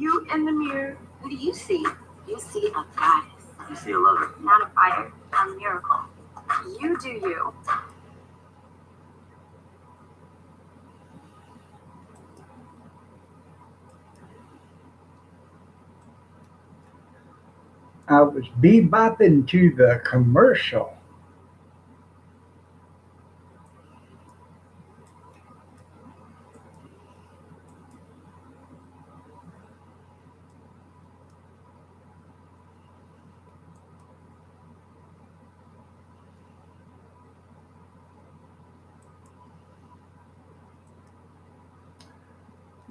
You in the mirror, who do you see? You see a goddess. You see a lover. Not a fighter, a miracle. You do you. I was bebopping to the commercial.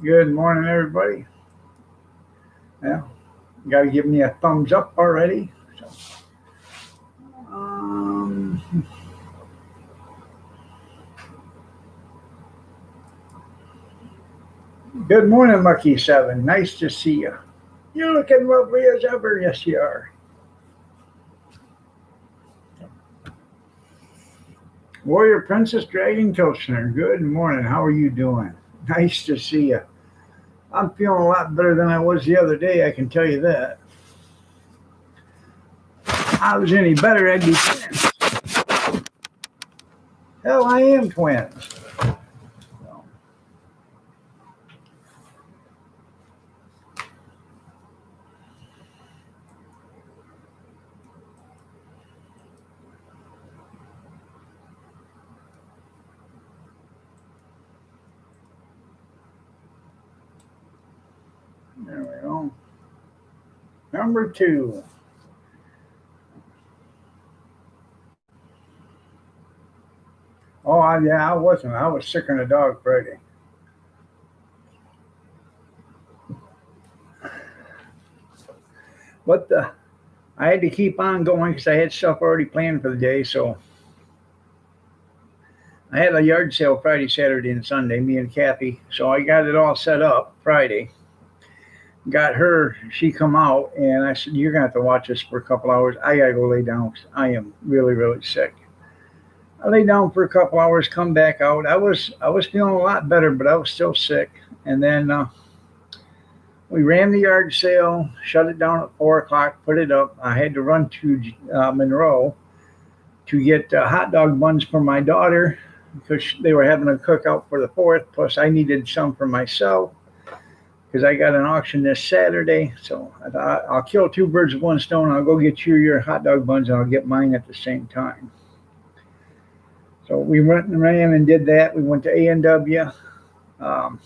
Good morning, everybody. Yeah, you got to give me a thumbs up already. So, um, good morning, Lucky Seven. Nice to see you. You're looking lovely as ever. Yes, you are. Warrior Princess Dragon Kilchner. Good morning. How are you doing? Nice to see you. I'm feeling a lot better than I was the other day. I can tell you that. If I was any better, I'd be twins. Hell, I am twins. So, there we go. Number two. Oh, yeah, I wasn't. I was sick on a dog Friday. But I had to keep on going because I had stuff already planned for the day. So I had a yard sale Friday, Saturday, and Sunday, me and Kathy. So I got it all set up Friday. Got her, she come out, and I said, "You're going to have to watch this for a couple hours. I got to go lay down 'cause I am really, really sick." I lay down for a couple hours, come back out. I was feeling a lot better, but I was still sick. And then we ran the yard sale, shut it down at 4 o'clock, put it up. I had to run to Monroe to get hot dog buns for my daughter because they were having a cookout for the 4th. Plus, I needed some for myself because I got an auction this Saturday. So I thought I'll kill two birds with one stone. I'll go get you your hot dog buns and I'll get mine at the same time. So we went and ran and did that. We went to A&W. Um,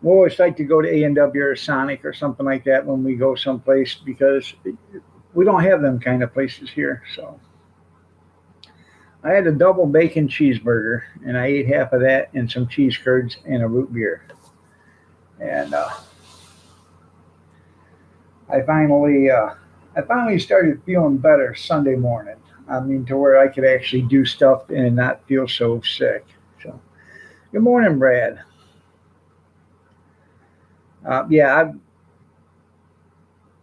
we always like to go to A&W or Sonic or something like that when we go someplace because we don't have them kind of places here. So I had a double bacon cheeseburger and I ate half of that and some cheese curds and a root beer. And I finally started feeling better Sunday morning. I mean, to where I could actually do stuff and not feel so sick. So, good morning, Brad. Yeah,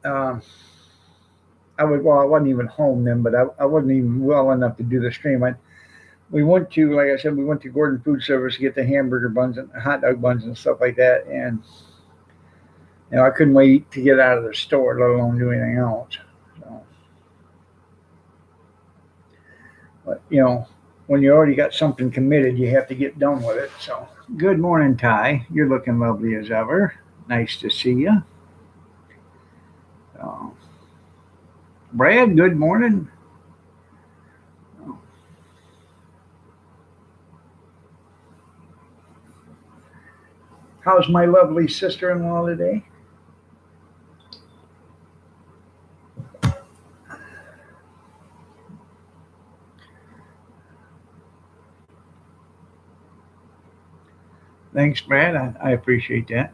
um, I was well. I wasn't even home then, but I wasn't even well enough to do the stream. We went to, like I said, we went to Gordon Food Service to get the hamburger buns and hot dog buns and stuff like that. And I couldn't wait to get out of the store, let alone do anything else. So, but when you already got something committed, you have to get done with it. So, good morning, Ty. You're looking lovely as ever. Nice to see you. So, Brad, good morning. How's my lovely sister-in-law today? Thanks, Brad. I appreciate that.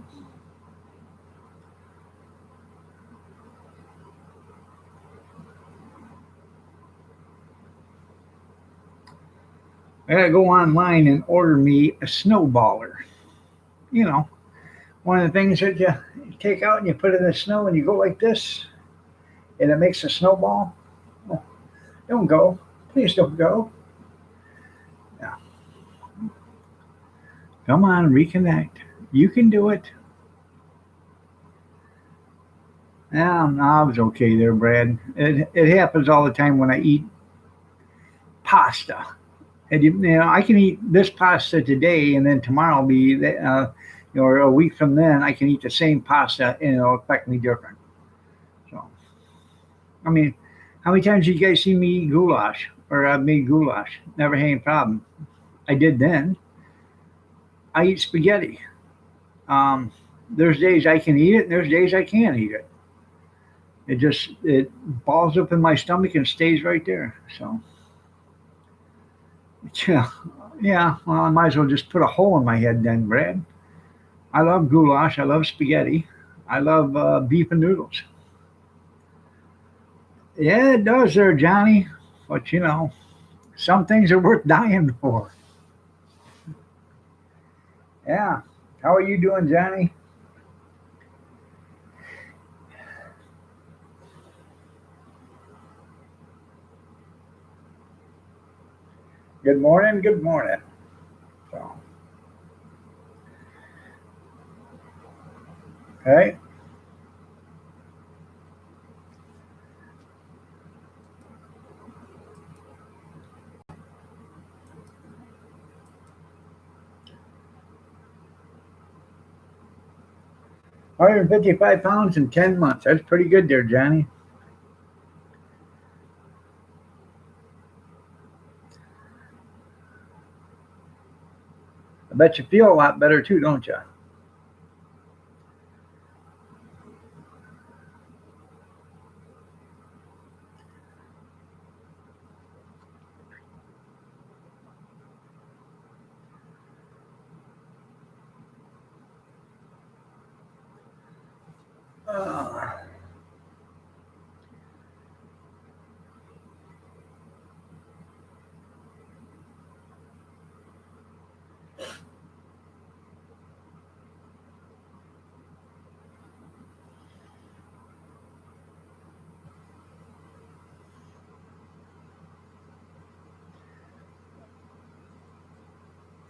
I gotta go online and order me a snowballer. You know, one of the things that you take out and you put in the snow and you go like this, and it makes a snowball. Oh, don't go. Please don't go. Yeah. Come on, reconnect. You can do it. Yeah, no, I was okay there, Brad. It happens all the time when I eat pasta. And I can eat this pasta today, and then tomorrow will be, or a week from then, I can eat the same pasta, and it'll affect me different. So, I mean, how many times did you guys see me eat goulash, or I've made goulash? Never had any problem. I did then. I eat spaghetti. Um, there's days I can eat it, and there's days I can't eat it. It balls up in my stomach and stays right there. So, yeah, yeah. Well, I might as well just put a hole in my head then, Brad. I love goulash. I love spaghetti. I love beef and noodles. Yeah, it does there, Johnny. But some things are worth dying for. Yeah. How are you doing, Johnny? Good morning. Good morning. So, hey, 155 pounds in 10 months. That's pretty good there, Johnny. I bet you feel a lot better too, don't you? Uh,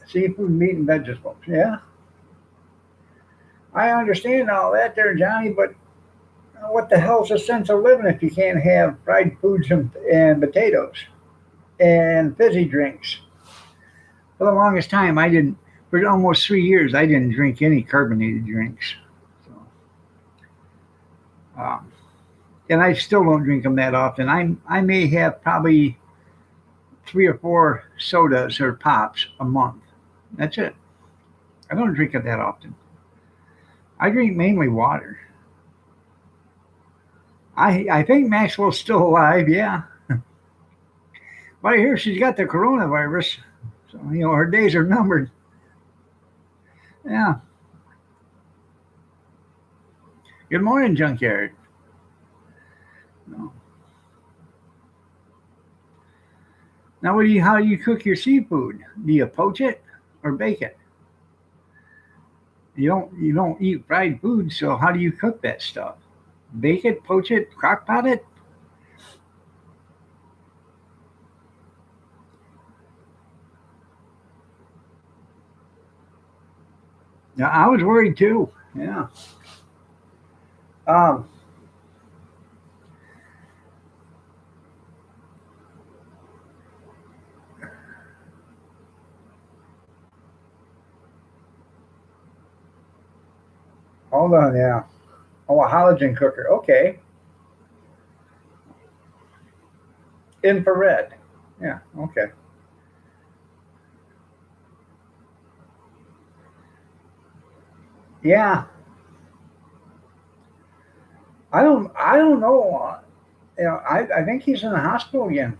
seafood, meat, and vegetables. Yeah, I understand all that there, Johnny, but what the hell's the sense of living if you can't have fried foods and potatoes and fizzy drinks? For the longest time, I didn't. For almost 3 years, I didn't drink any carbonated drinks. So, um, and I still don't drink them that often. I may have probably 3 or 4 sodas or pops a month. That's it. I don't drink it that often. I drink mainly water. I think Maxwell's still alive. Yeah, but I hear she's got the coronavirus. So her days are numbered. Yeah. Good morning, Junkyard. No. Now, how do you cook your seafood? Do you poach it or bake it? You don't eat fried food, so how do you cook that stuff? Bake it, poach it, crock pot it? Yeah, I was worried too. Yeah. Um, hold on, yeah. Oh, a halogen cooker. Okay. Infrared. Yeah. Okay. Yeah. I don't know. I think he's in the hospital again.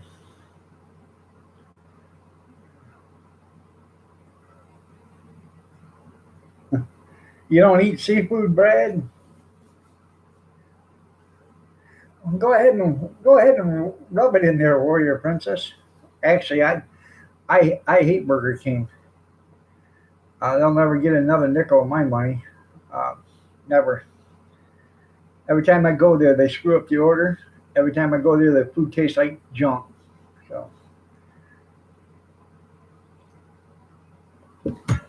You don't eat seafood, Brad? Go ahead and rub it in there, warrior princess. Actually, I hate Burger King. They'll never get another nickel of my money. Uh, Never. Every time I go there, they screw up the order. Every time I go there, the food tastes like junk. So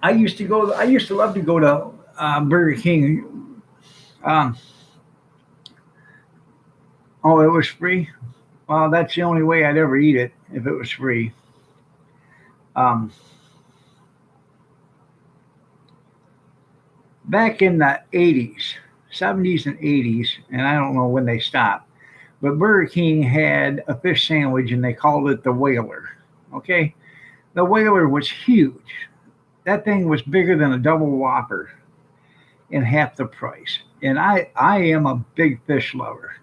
I used to go. I used to love to go to Burger King. Um, Oh, it was free? Well, that's the only way I'd ever eat it if it was free. Um, Back in the 80s, 70s and 80s, and I don't know when they stopped, but Burger King had a fish sandwich and they called it the Whaler. Okay? The Whaler was huge. That thing was bigger than a double whopper and half the price. And I am a big fish lover.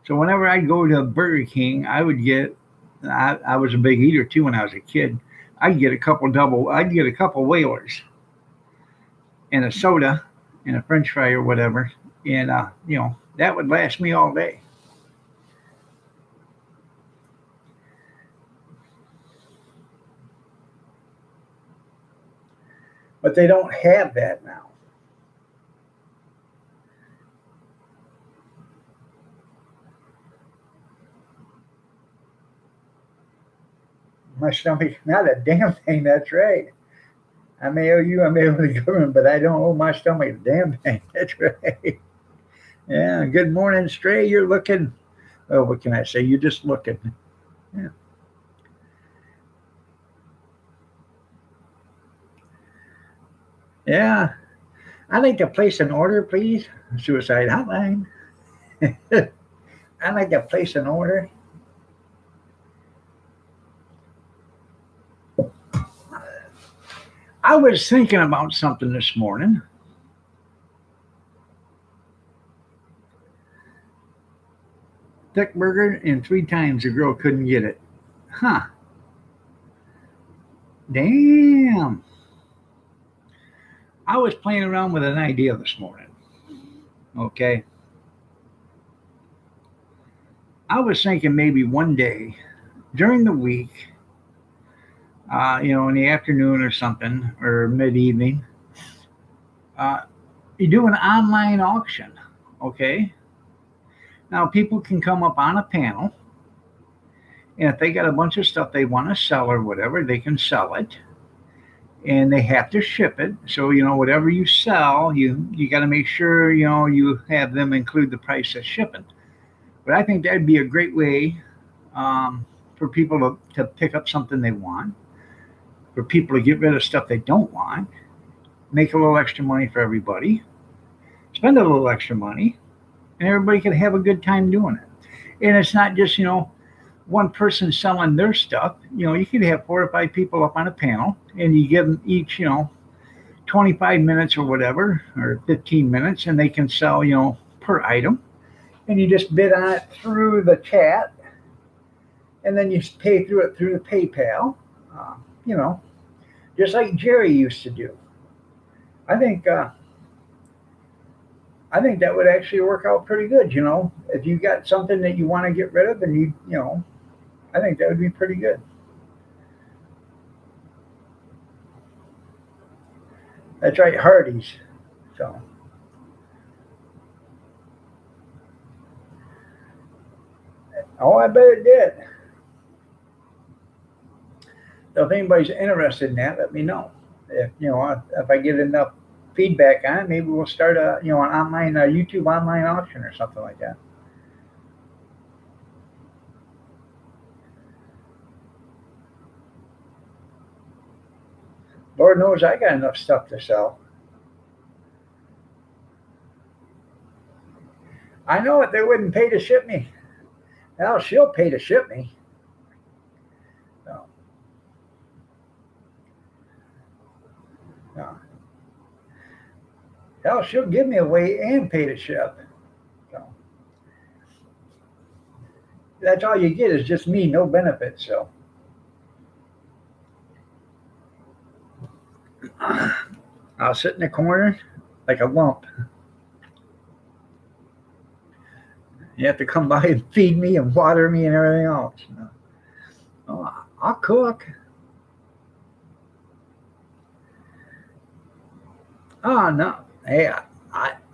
So whenever I'd go to Burger King, I was a big eater too when I was a kid. I'd get a couple Whalers and a soda and a French fry or whatever, and that would last me all day. But they don't have that now. My stomach, not a damn thing. That's right. I may owe you, I may owe the government, but I don't owe my stomach a damn thing. That's right. Yeah. Good morning, Stray. You're looking. Oh, what can I say? You're just looking. Yeah. Yeah. I'd like to place an order, please. Suicide hotline. I'd like to place an order. I was thinking about something this morning. Thick burger, and three times the girl couldn't get it. Huh. Damn. I was playing around with an idea this morning. Okay. I was thinking maybe one day during the week, in the afternoon or something, or mid evening, uh, you do an online auction. Okay. Now, people can come up on a panel, and if they got a bunch of stuff they want to sell or whatever, they can sell it. And they have to ship it. So, whatever you sell, you got to make sure, you have them include the price of shipping. But I think that'd be a great way for people to pick up something they want, for people to get rid of stuff they don't want, make a little extra money for everybody, spend a little extra money, and everybody can have a good time doing it. And it's not just, one person selling their stuff. You could have 4 or 5 people up on a panel, and you give them each, 25 minutes or whatever, or 15 minutes, and they can sell, per item. And you just bid on it through the chat, and then you pay through it through the PayPal, you know, just like Jerry used to do. I think that would actually work out pretty good. If you got something that you want to get rid of, and I think that would be pretty good. That's right, Hardee's. So, oh, I bet it did. So if anybody's interested in that, let me know. If I get enough feedback on it, maybe we'll start an online YouTube online auction or something like that. Lord knows I got enough stuff to sell. I know it. They wouldn't pay to ship me. Now she'll pay to ship me. No. No. Hell, she'll give me away and pay to ship. So that's all you get is just me, no benefits. So I'll sit in the corner like a lump. You have to come by and feed me and water me and everything else. Oh, I'll cook. Oh no. Hey,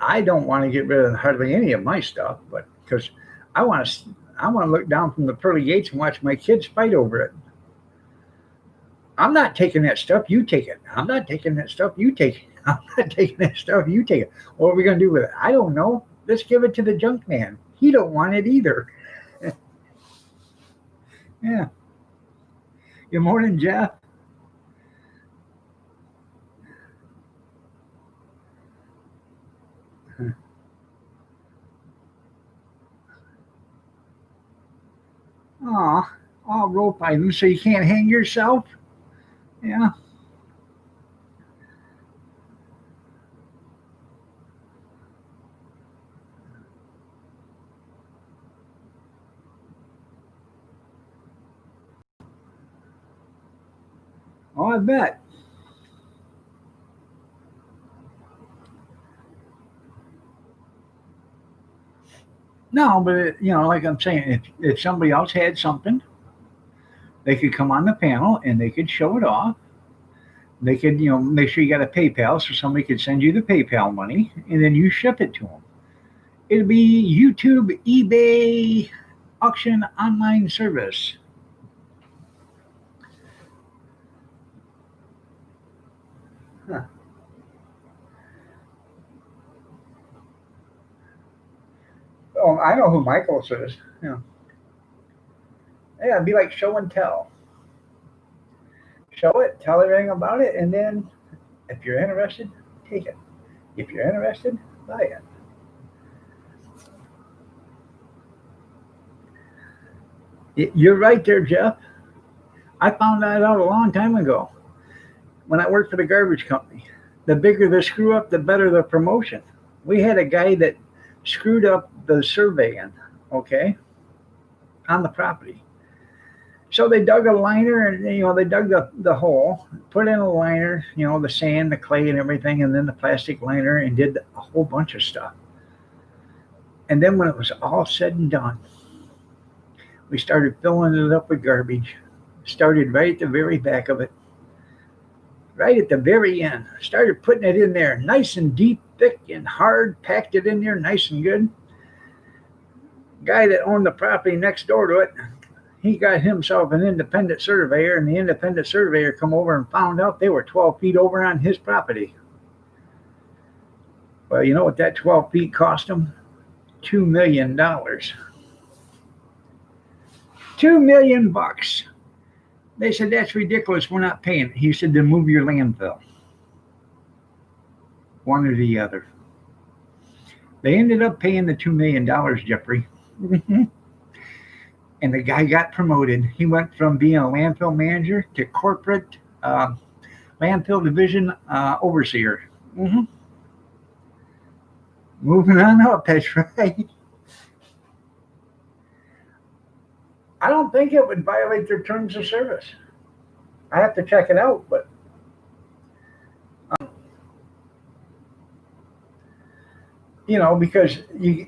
I don't want to get rid of hardly any of my stuff, but because I want to look down from the pearly gates and watch my kids fight over it. I'm not taking that stuff. You take it. I'm not taking that stuff. You take it. I'm not taking that stuff. You take it. What are we going to do with it? I don't know. Let's give it to the junk man. He don't want it either. Yeah. Good morning, Jeff. Aw, all rope items, so you can't hang yourself? Yeah. Oh, I bet. No, but like I'm saying, if somebody else had something, they could come on the panel and they could show it off. They could, make sure you got a PayPal so somebody could send you the PayPal money and then you ship it to them. It'd be YouTube, eBay, auction online service. Huh. Oh, I know who Michaels is. Yeah, it'd be like show and tell. Show it, tell everything about it, and then if you're interested, take it. If you're interested, buy it. You're right there, Jeff. I found that out a long time ago when I worked for the garbage company. The bigger the screw up, the better the promotion. We had a guy that screwed up the surveying, okay, on the property. So they dug a liner and they dug the hole, put in a liner, the sand, the clay and everything, and then the plastic liner and did a whole bunch of stuff. And then when it was all said and done, we started filling it up with garbage. Started right at the very back of it. Right at the very end. Started putting it in there nice and deep, thick and hard, packed it in there nice and good. Guy that owned the property next door to it, he got himself an independent surveyor, and the independent surveyor come over and found out they were 12 feet over on his property. Well, you know what that 12 feet cost him? $2 million. $2 million bucks. They said, that's ridiculous. We're not paying. He said, then move your landfill. One or the other. They ended up paying the $2 million, Jeffrey. And the guy got promoted. He went from being a landfill manager to corporate landfill division overseer. Mm-hmm. Moving on up, that's right. I don't think it would violate their terms of service. I have to check it out, but because you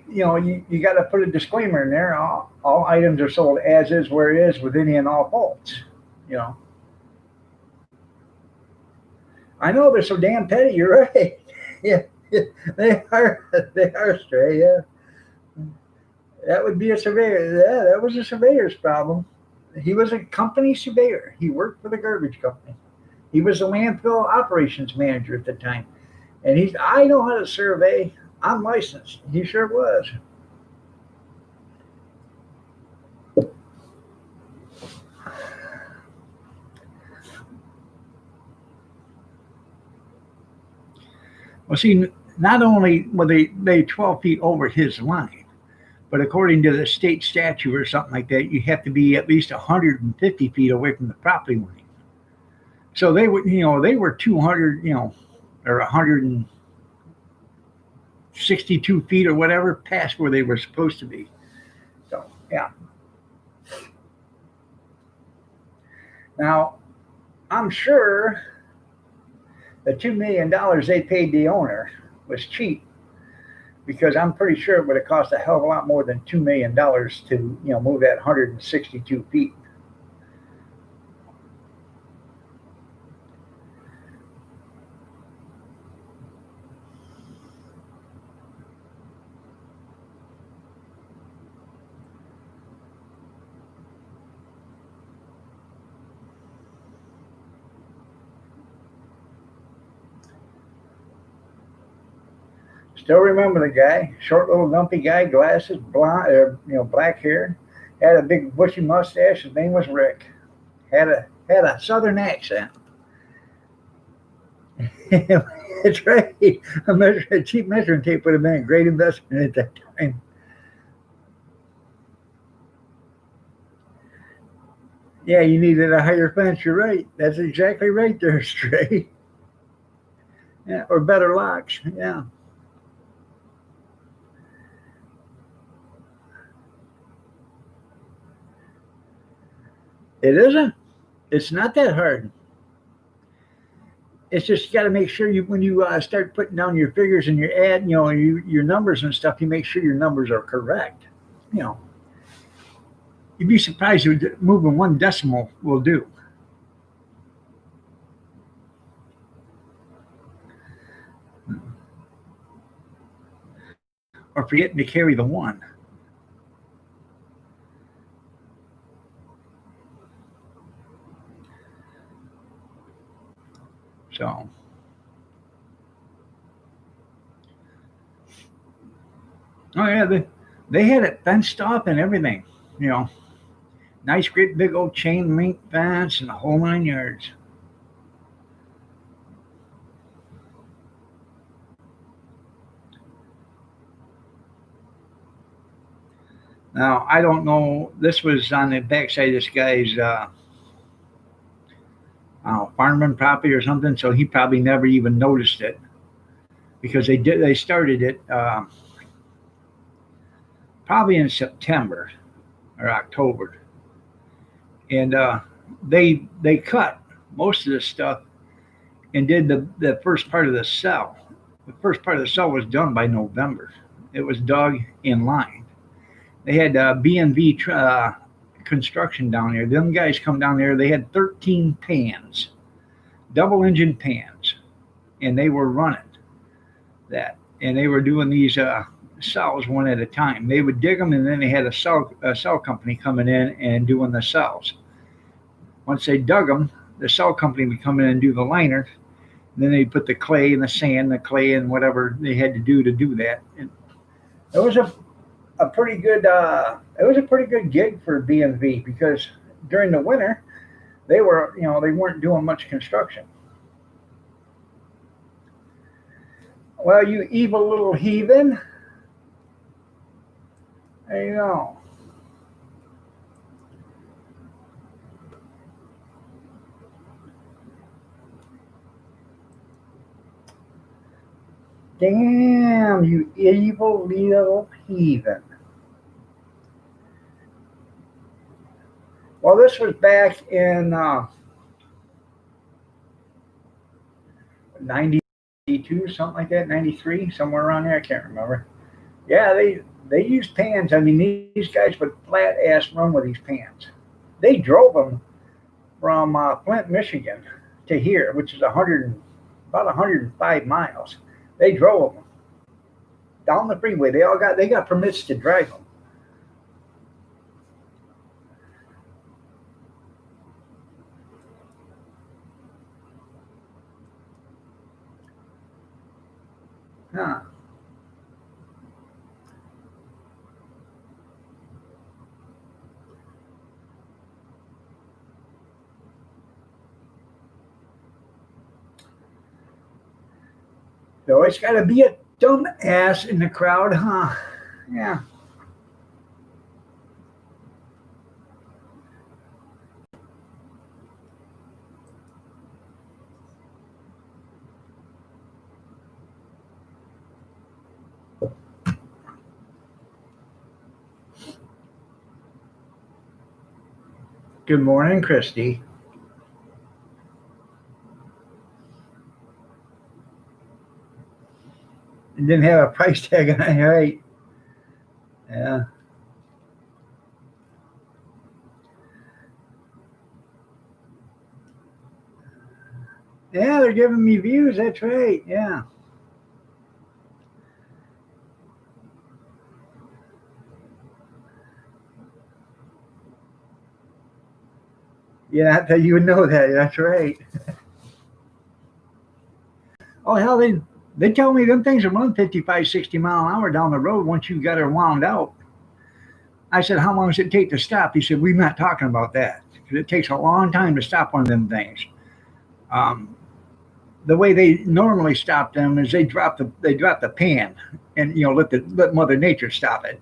got to put a disclaimer in there. All items are sold as is, where it is, with any and all faults. I know they're so damn petty. You're right. Yeah, they are. They are stray. Yeah, that would be a surveyor. Yeah, that was a surveyor's problem. He was a company surveyor. He worked for the garbage company. He was a landfill operations manager at the time, and I know how to survey. I'm licensed. He sure was. Well, see, not only were they 12 feet over his line, but according to the state statute or something like that, you have to be at least 150 feet away from the property line. So they were 200, or 162 feet or whatever past where they were supposed to be. So, yeah. Now, I'm sure the $2 million they paid the owner was cheap, because I'm pretty sure it would have cost a hell of a lot more than $2 million to move that 162 feet. Still remember the guy, short little lumpy guy, glasses, blonde, black hair, had a big bushy mustache. His name was Rick. Had a southern accent. That's right. A cheap measuring tape would have been a great investment at that time. Yeah, you needed a higher fence. You're right. That's exactly right there, Stray. Yeah, or better locks. Yeah. It isn't. It's not that hard. It's just you got to make sure you when you start putting down your figures and your ad, your numbers and stuff, you make sure your numbers are correct. You know, you'd be surprised what moving one decimal will do, or forgetting to carry the one. So, oh yeah, they had it fenced off and everything. You know, nice, great big old chain link fence and the whole 9 yards. Now I don't know. This was on the backside of this guy's farming property or something, so he probably never even noticed it because they started it probably in September or October, and they cut most of the stuff and did the first part of the cell. The first part of the cell was done by November. It was dug in line. They had B&V construction down there. Them guys come down there. They had 13 pans, double engine pans, and they were running that. And they were doing these cells one at a time. They would dig them, and then they had a cell company coming in and doing the cells. Once they dug them, the cell company would come in and do the liner. And then they put the clay and the sand, the clay and whatever they had to do that. And it was a pretty good gig for B&V because during the winter they weren't doing much construction. Well, you evil little heathen, there you go. Damn, you evil little heathen. Well, this was back in 92, something like that, 93, somewhere around there. I can't remember. Yeah, they used pans. I mean, these guys would flat ass run with these pans. They drove them from Flint, Michigan, to here, which is about 105 miles. They drove them down the freeway. They got permits to drive them. Huh. So it's got to be a dumb ass in the crowd, huh? Yeah. Good morning, Christy. It didn't have a price tag on it, right? Yeah. Yeah, they're giving me views. That's right. Yeah. Yeah, you would know that. That's right. Oh hell, They tell me them things will run 55, 60 mile an hour down the road once you got her wound out. I said, how long does it take to stop? He said, we're not talking about that. Because it takes a long time to stop one of them things. The way they normally stop them is they drop the pan and let Mother Nature stop it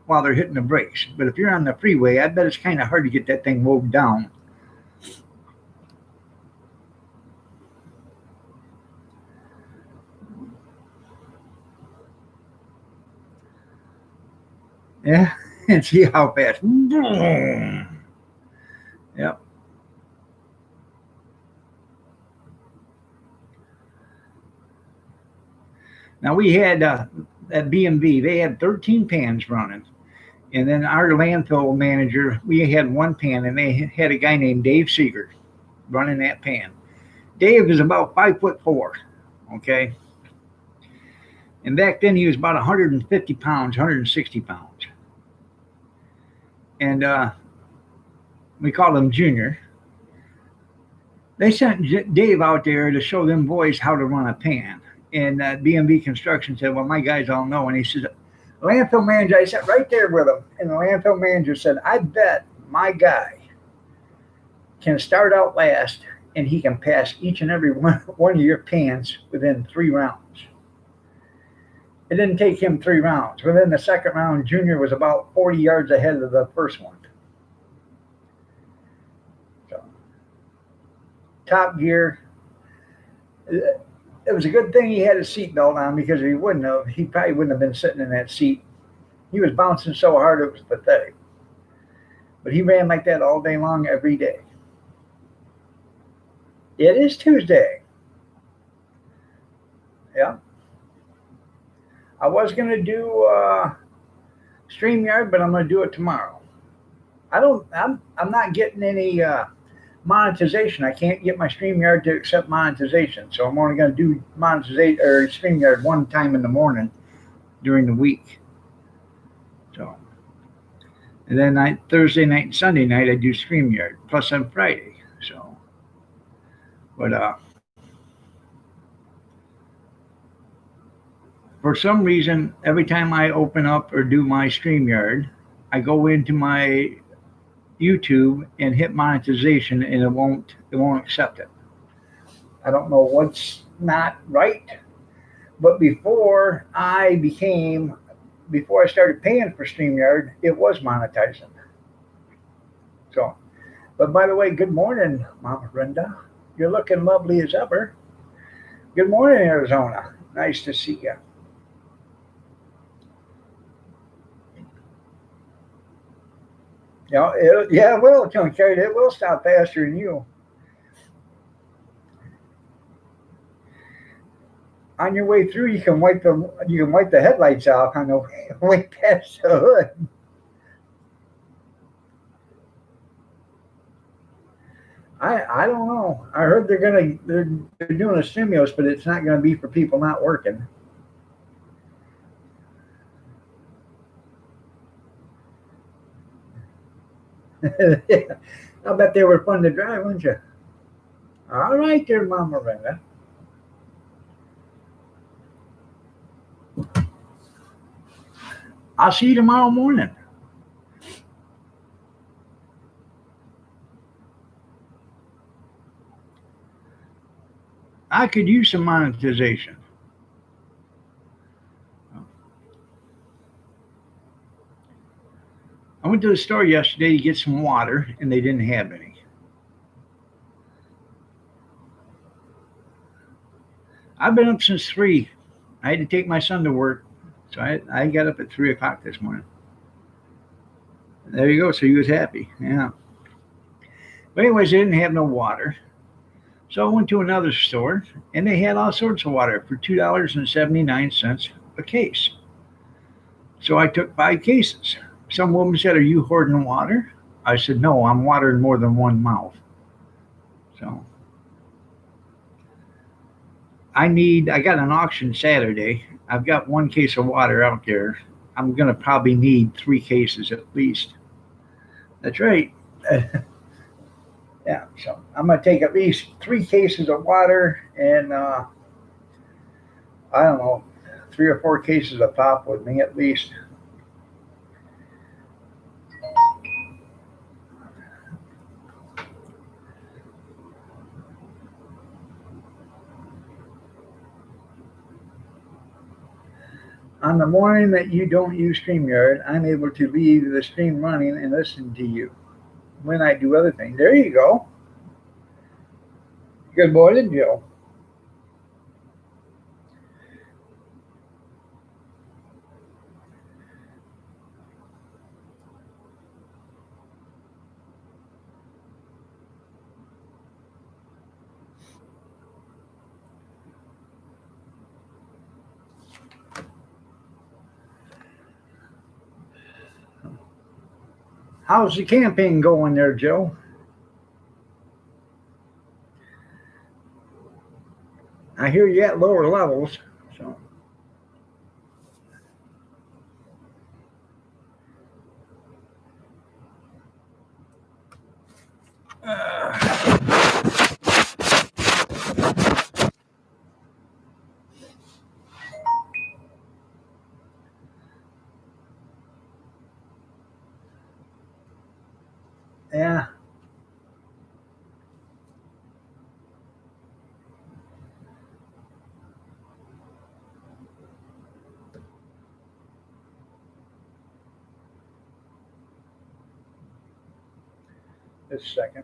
while they're hitting the brakes. But if you're on the freeway, I bet it's kind of hard to get that thing mowed down. Yeah, and see how fast. Yep. Now we had at BMV, they had 13 pans running. And then our landfill manager, we had one pan, and they had a guy named Dave Seeger running that pan. Dave is about 5'4", okay? And back then he was about 150 pounds, 160 pounds. And we called him Junior. They sent Dave out there to show them boys how to run a pan. And BMV Construction said, well, my guys all know. And he said, landfill manager, I sat right there with him. And the landfill manager said, I bet my guy can start out last and he can pass each and every one of your pans within 3 rounds. It didn't take him 3 rounds. Within the second round, Junior was about 40 yards ahead of the first one. So, top gear. It was a good thing he had his seatbelt on, because if he wouldn't have, he probably wouldn't have been sitting in that seat. He was bouncing so hard it was pathetic. But he ran like that all day long, every day. It is Tuesday. Yeah. I was going to do StreamYard, but I'm going to do it tomorrow. I'm not getting any monetization. I can't get my StreamYard to accept monetization, so I'm only going to do monetization or StreamYard one time in the morning during the week. So, and then Thursday night and Sunday night I do StreamYard, plus on Friday. So, but for some reason, every time I open up or do my StreamYard, I go into my YouTube and hit monetization, and it won't accept it. I don't know what's not right, but before I started paying for StreamYard, it was monetizing. So, but by the way, good morning, Mama Brenda. You're looking lovely as ever. Good morning, Arizona. Nice to see you. It will, Tony Carey. It will stop faster than you. On your way through, you can wipe the headlights off on the way past the hood. I don't know. I heard they're doing a stimulus, but it's not going to be for people not working. I bet they were fun to drive, weren't you? All right there, Mama Brenda. I'll see you tomorrow morning. I could use some monetization. I went to the store yesterday to get some water, and they didn't have any. I've been up since 3. I had to take my son to work, so I got up at 3 o'clock this morning. There you go. So he was happy. Yeah. But anyways, they didn't have no water. So I went to another store, and they had all sorts of water for $2.79 a case. So I took 5 cases. Some woman said, are you hoarding water? I said, no, I'm watering more than one mouth. So I got an auction Saturday. I've got 1 case of water out there. I'm going to probably need 3 cases at least. That's right. Yeah, so I'm going to take at least 3 cases of water, and I don't know, 3 or 4 cases of pop with me at least. On the morning that you don't use StreamYard, I'm able to leave the stream running and listen to you when I do other things. There you go. Good morning, Joe. How's the camping going there, Joe? I hear you at lower levels. So, yeah, just a second.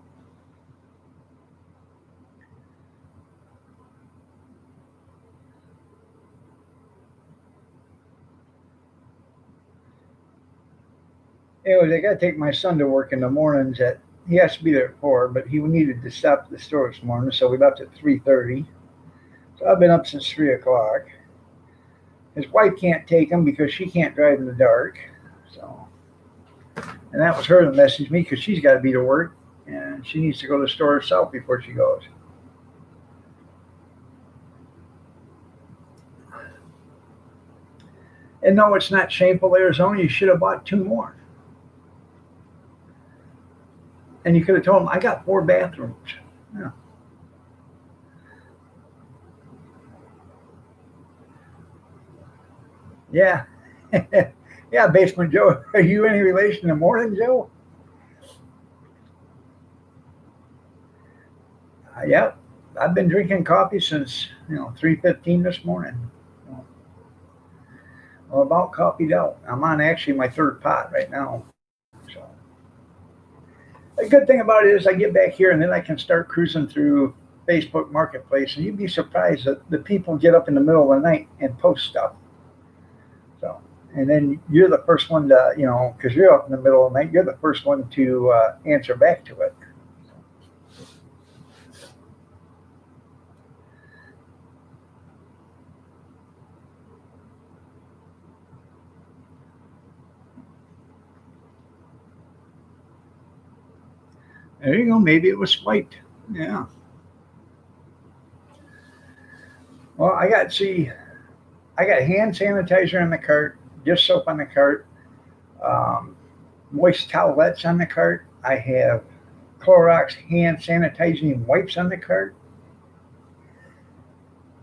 Anyways, I got to take my son to work in the mornings. He has to be there at 4, but he needed to stop at the store this morning, so we left at 3:30. So I've been up since 3 o'clock. His wife can't take him because she can't drive in the dark. So, and that was her that messaged me because she's got to be to work and she needs to go to the store herself before she goes. And no, it's not shameful, Arizona. You should have bought 2 more. And you could have told them, I got 4 bathrooms. Yeah. Yeah, Basement Joe. Are you any relation to Morning Joe? Yeah. I've been drinking coffee since 3:15 this morning. Well, about coffeeed out. I'm on actually my 3rd pot right now. So the good thing about it is I get back here and then I can start cruising through Facebook Marketplace, and you'd be surprised that the people get up in the middle of the night and post stuff. So, and then you're the first one to, because you're up in the middle of the night, you're the first one to answer back to it. There you go. Maybe it was swiped. Yeah. Well, I got hand sanitizer in the cart, dish soap on the cart, um, moist towelettes on the cart. I have Clorox hand sanitizing wipes on the cart.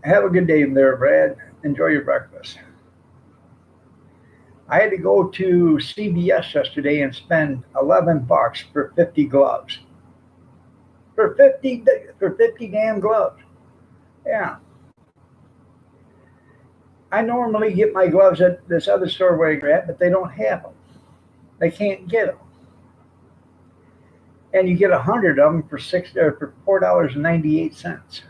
Have a good day there, Brad. Enjoy your breakfast. I had to go to CVS yesterday and spend $11 for 50 gloves. For 50 damn gloves. Yeah. I normally get my gloves at this other store where I at, but they don't have them. They can't get them. And you get 100 of them for $4.98.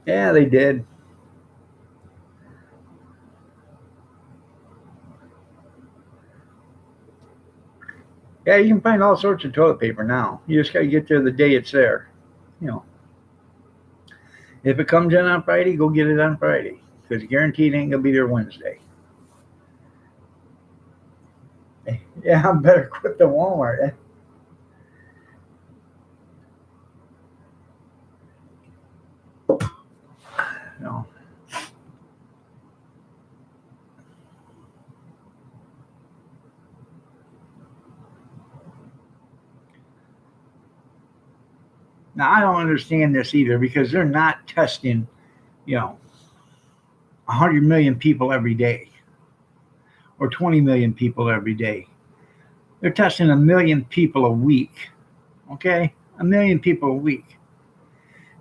Yeah, they did. Yeah, you can find all sorts of toilet paper now. You just got to get there the day it's there. You know, if it comes in on Friday, go get it on Friday because guaranteed it ain't gonna be there Wednesday. Yeah, I'm better equipped than Walmart. No, Now, I don't understand this either because they're not testing, you know, 100 million people every day or 20 million people every day. They're testing 1 million people a week. Okay? 1 million people a week.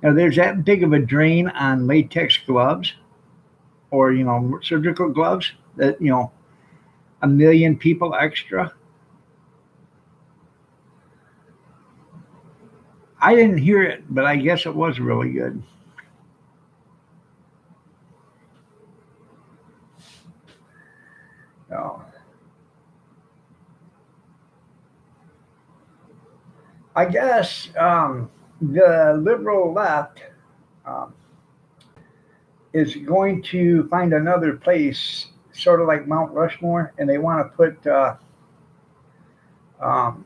Now, there's that big of a drain on latex gloves or, surgical gloves that, 1 million people extra. I didn't hear it, but I guess it was really good. So, I guess the liberal left um, is going to find another place, sort of like Mount Rushmore, and they want to put um,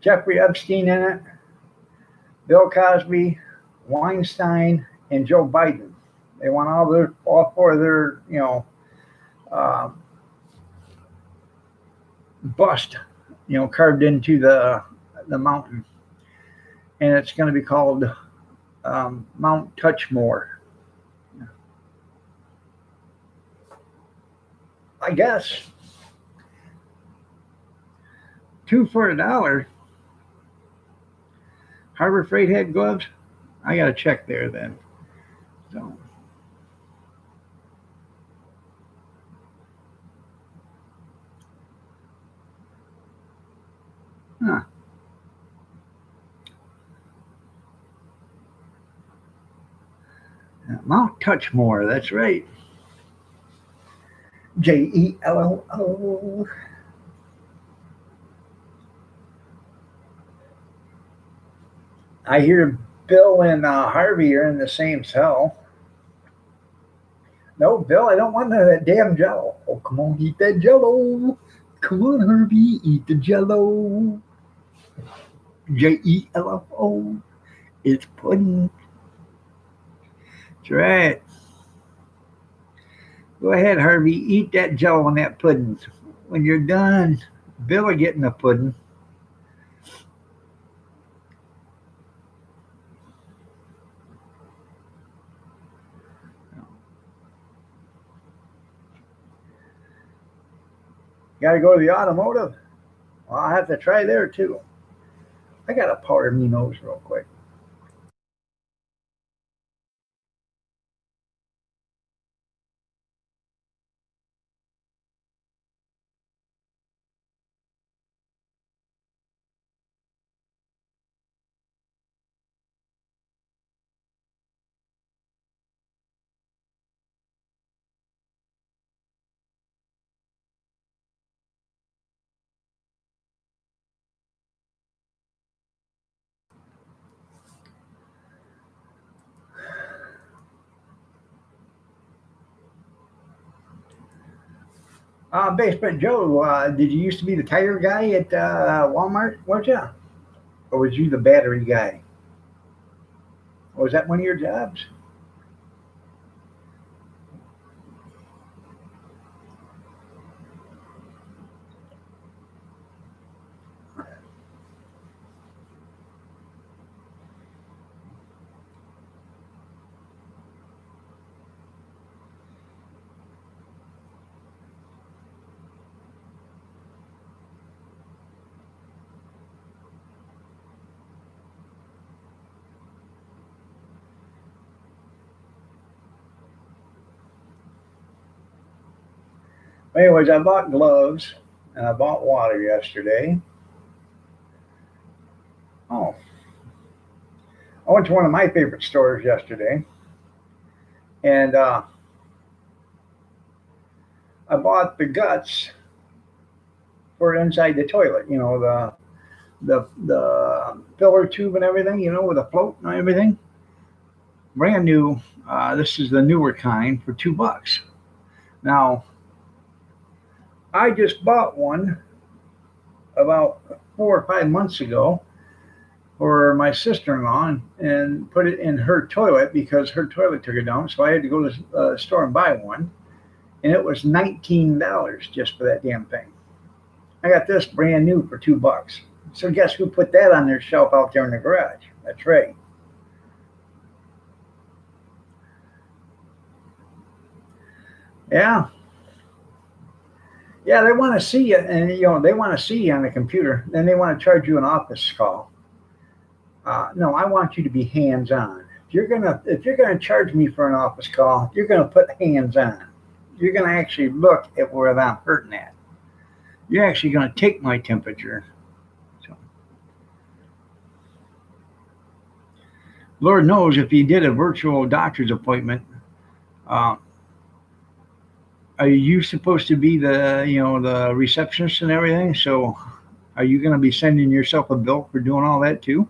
Jeffrey Epstein in it, Bill Cosby, Weinstein, and Joe Biden. They want all four of their, uh, bust, carved into the mountain, and it's going to be called Mount Touchmore. I guess 2 for $1. Harbor Freight had gloves. I got to check there then. So, huh. Mount Touchmore. That's right. Jello. I hear Bill and Harvey are in the same cell. No, Bill, I don't want none of that damn Jello. Oh, come on, eat that Jello. Come on, Harvey, eat the Jello. Jello. It's pudding. That's right. Go ahead, Harvey, eat that Jello and that pudding. When you're done, Bill will get in the pudding. Got to go to the automotive? Well, I'll have to try there too. I got to powder me nose real quick. Basement Joe, did you used to be the tire guy at Walmart? Was you? Or was you the battery guy? Or was that one of your jobs? Anyways, I bought gloves and I bought water yesterday. Oh, I went to one of my favorite stores yesterday, and I bought the guts for inside the toilet. The filler tube and everything. With a float and everything. Brand new. This is the newer kind for $2. Now, I just bought one about 4 or 5 months ago for my sister-in-law and put it in her toilet because her toilet took it down. So I had to go to the store and buy one, and it was $19 just for that damn thing. I got this brand new for $2. So guess who put that on their shelf out there in the garage? That's right. Yeah. Yeah, they want to see you, and they want to see you on the computer. Then they want to charge you an office call. No, I want you to be hands on. If you're gonna charge me for an office call, you're gonna put hands on. You're gonna actually look at where I'm hurting at. You're actually gonna take my temperature. So, Lord knows if you did a virtual doctor's appointment, uh, are you supposed to be the receptionist and everything? So, are you gonna be sending yourself a bill for doing all that too?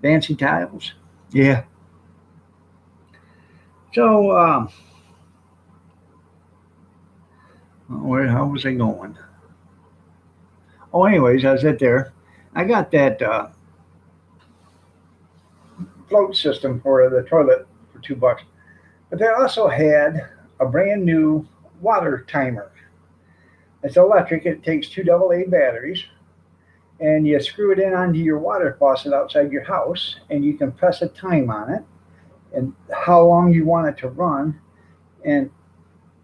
Fancy tiles. Yeah. So, how was I going? Oh, anyways, I was at there. I got that float system for the toilet for $2, but they also had a brand new water timer. It's electric. It takes two AA batteries, and you screw it in onto your water faucet outside your house, and you can press a time on it and how long you want it to run, and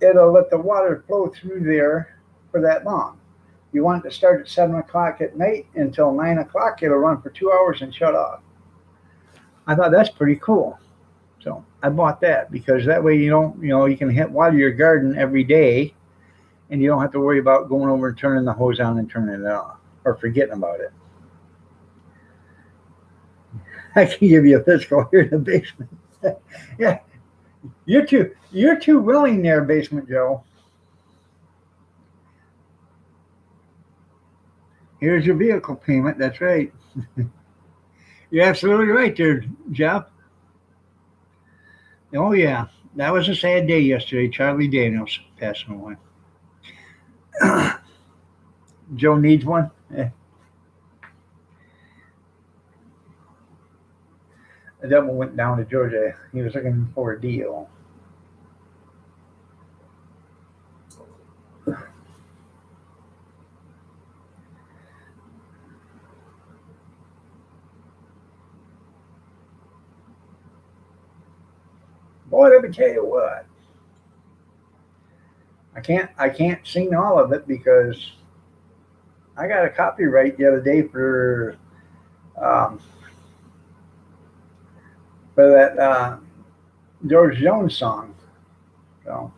it'll let the water flow through there for that long. You want it to start at 7 o'clock at night until 9 o'clock. It'll run for 2 hours and shut off. I thought that's pretty cool. So I bought that because that way you can water your garden every day, and you don't have to worry about going over and turning the hose on and turning it off or forgetting about it. I can give you a physical here in the basement. Yeah, you're too willing there, Basement Joe. Here's your vehicle payment. That's right. You're absolutely right there, Jeff. Oh yeah, that was a sad day yesterday. Charlie Daniels passing away. Joe needs one. The devil went down to Georgia. He was looking for a deal. Boy, let me tell you what. I can't sing all of it because I got a copyright the other day um, for that George Jones song. So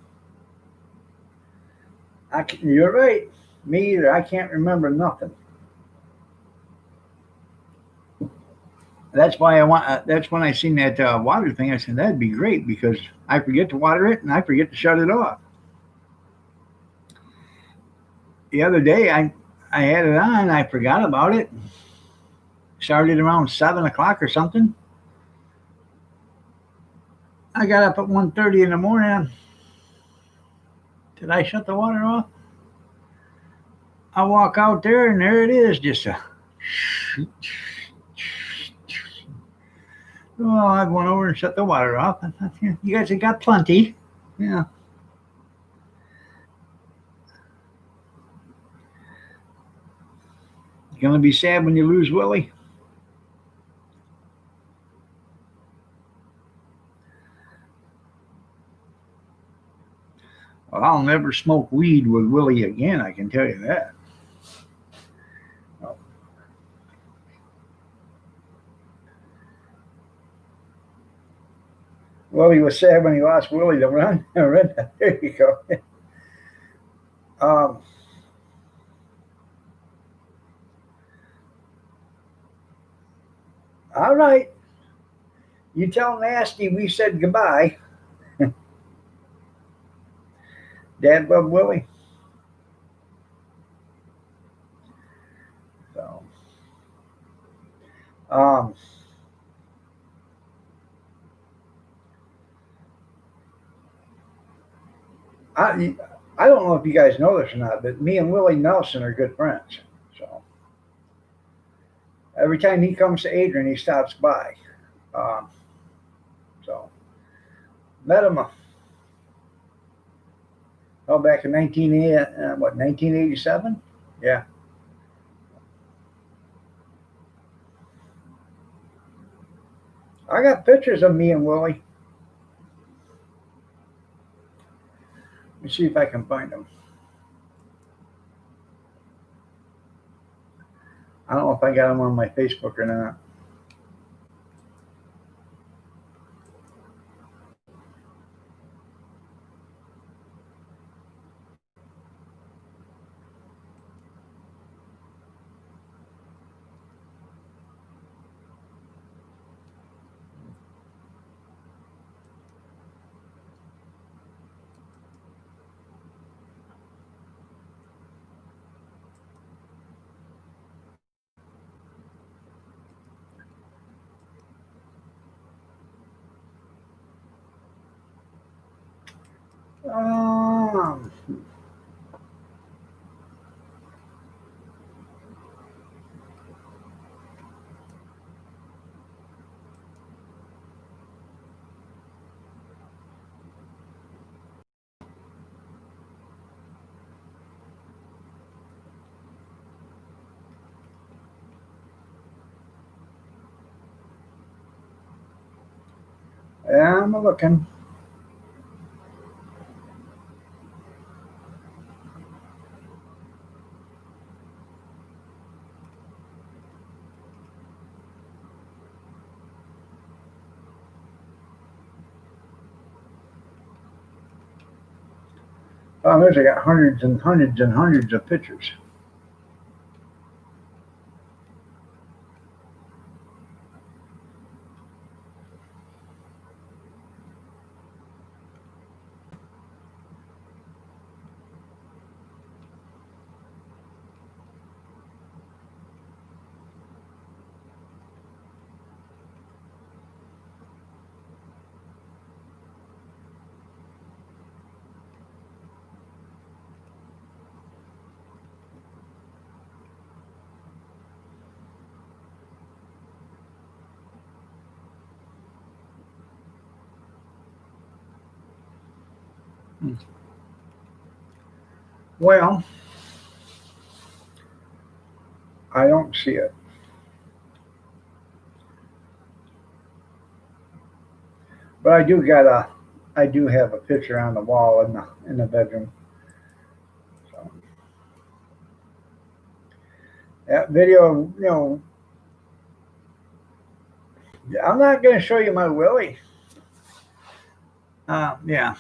you're right. Me either. I can't remember nothing. That's why I want. That's when I seen that water thing. I said that'd be great because I forget to water it and I forget to shut it off. The other day I had it on. I forgot about it. Started around 7 o'clock or something. I got up at 1:30 in the morning. Did I shut the water off? I walk out there and there it is, just a. Well, I went over and shut the water off. I thought, yeah, you guys have got plenty. Yeah. You're gonna be sad when you lose Willie. Well, I'll never smoke weed with Willie again. I can tell you that. Oh, Willie was sad when he lost Willie to run. There you go. Um, all right. You tell Nasty we said goodbye. Dad loved Willie. So, um, I I don't know if you guys know this or not, but me and Willie Nelson are good friends. So every time he comes to Adrian, he stops by. Um, so met him back in 1980, 1987. Yeah. I got pictures of me and Willie. Let me see if I can find them. I don't know if I got them on my Facebook or not. Um, yeah, I'm looking. Oh, there's I got hundreds and hundreds and hundreds of pictures. Well, I don't see it. But I do have a picture on the wall in the bedroom. So that video, I'm not going to show you my Willie. Yeah,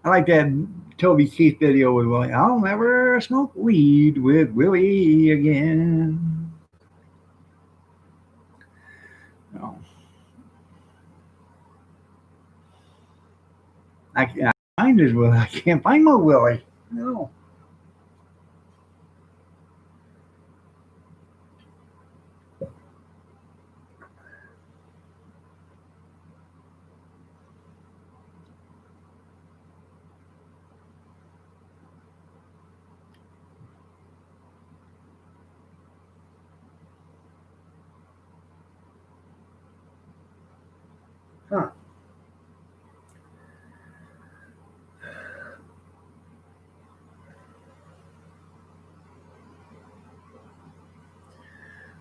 I like that Toby Keith video with Willie. I'll never smoke weed with Willie again. No, I can't find his Willie. I can't find my Willie. No. Huh.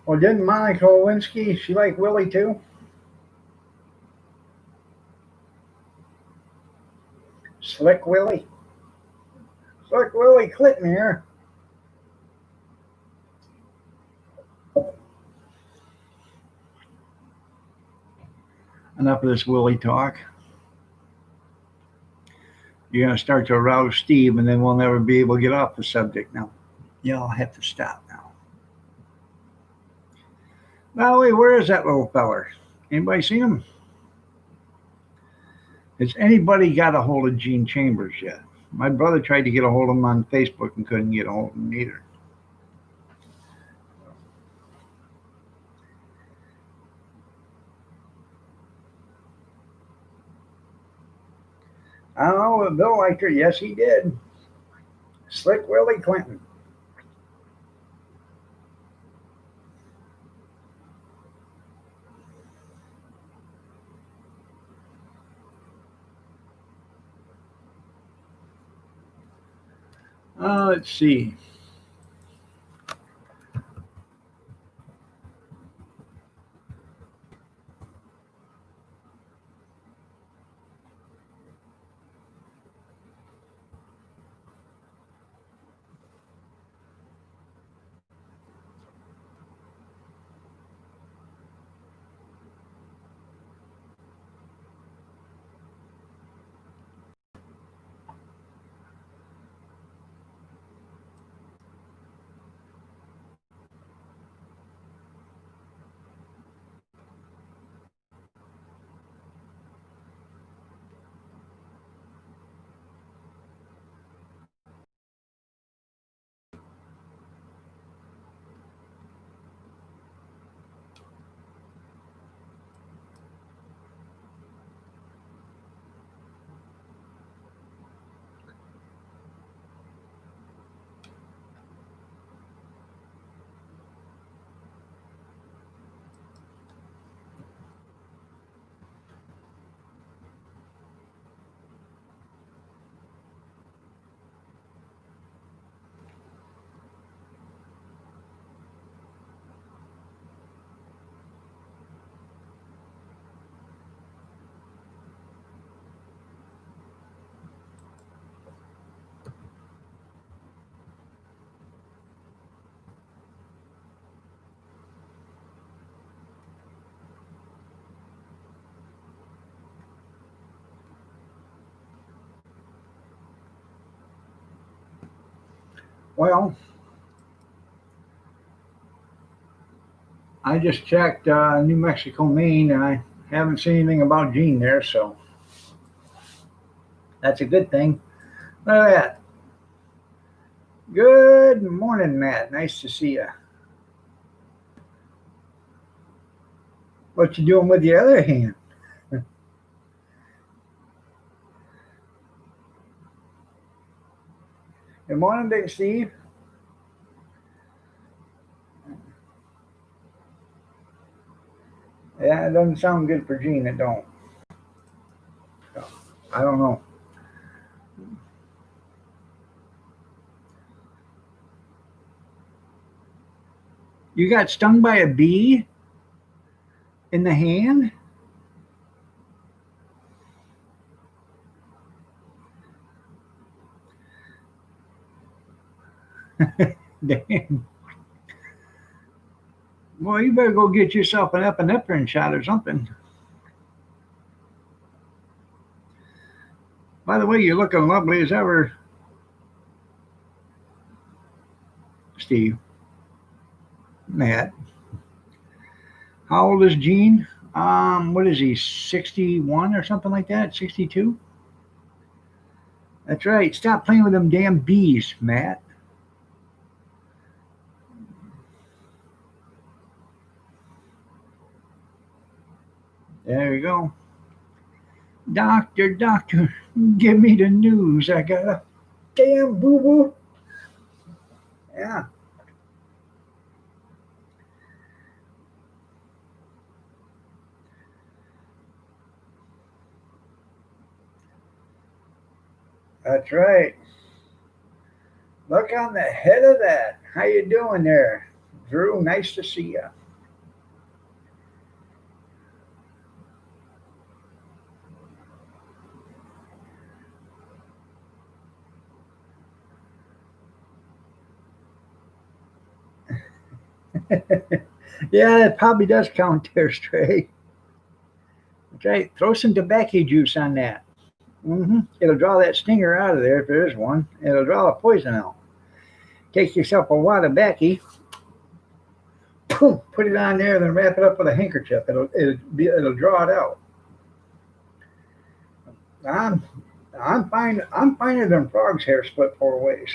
Well, didn't Monica Lewinsky, she like Willie too? Slick Willie. Slick Willie Clinton here. Enough of this Willie talk. You're going to start to arouse Steve, and then we'll never be able to get off the subject now. Y'all have to stop now. Valerie, where is that little feller? Anybody seen him? Has anybody got a hold of Gene Chambers yet? My brother tried to get a hold of him on Facebook and couldn't get a hold of him either. I don't know, but Bill liked her. Yes, he did. Slick Willie Clinton. Let's see. Well, I just checked New Mexico, Maine, and I haven't seen anything about Gene there, so that's a good thing. Look at that. Good morning, Matt. Nice to see you. What you doing with the other hand? Good morning, Big Steve. Yeah, it doesn't sound good for Gene. It don't. So, I don't know. You got stung by a bee in the hand? Damn. Well, you better go get yourself an epinephrine shot or something. By the way, you're looking lovely as ever, Steve. Matt. How old is Gene? What is he, 61 or something like that? 62? That's right. Stop playing with them damn bees, Matt. There you go. Doctor, doctor, give me the news. I got a damn boo boo. Yeah, that's right. Look on the head of that. How you doing there, Drew? Nice to see you. Yeah, that probably does count there, Stray. Okay, throw some tobacco juice on that. It'll draw that stinger out of there if there is one. It'll draw the poison out. Take yourself a wad of tobacco, boom, put it on there, then wrap it up with a handkerchief. It'll draw it out. I'm I'm fine. I'm finer than frog's hair split four ways.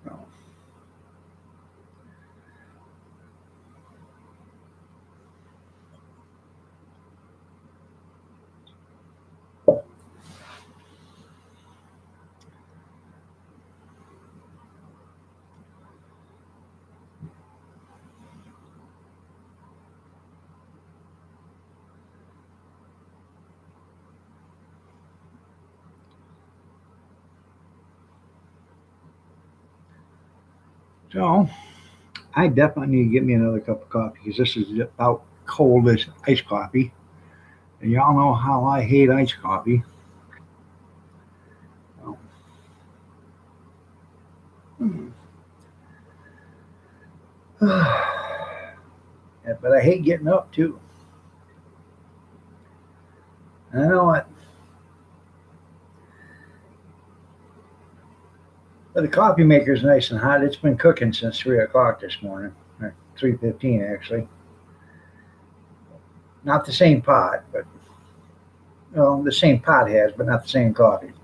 No. So I definitely need to get me another cup of coffee because this is about cold as iced coffee. And y'all know how I hate iced coffee. So, yeah, but I hate getting up too. I know it. But the coffee maker's nice and hot. It's been cooking since 3 o'clock this morning, or 3:15 actually. Not the same pot, but well, the same pot has, but not the same coffee.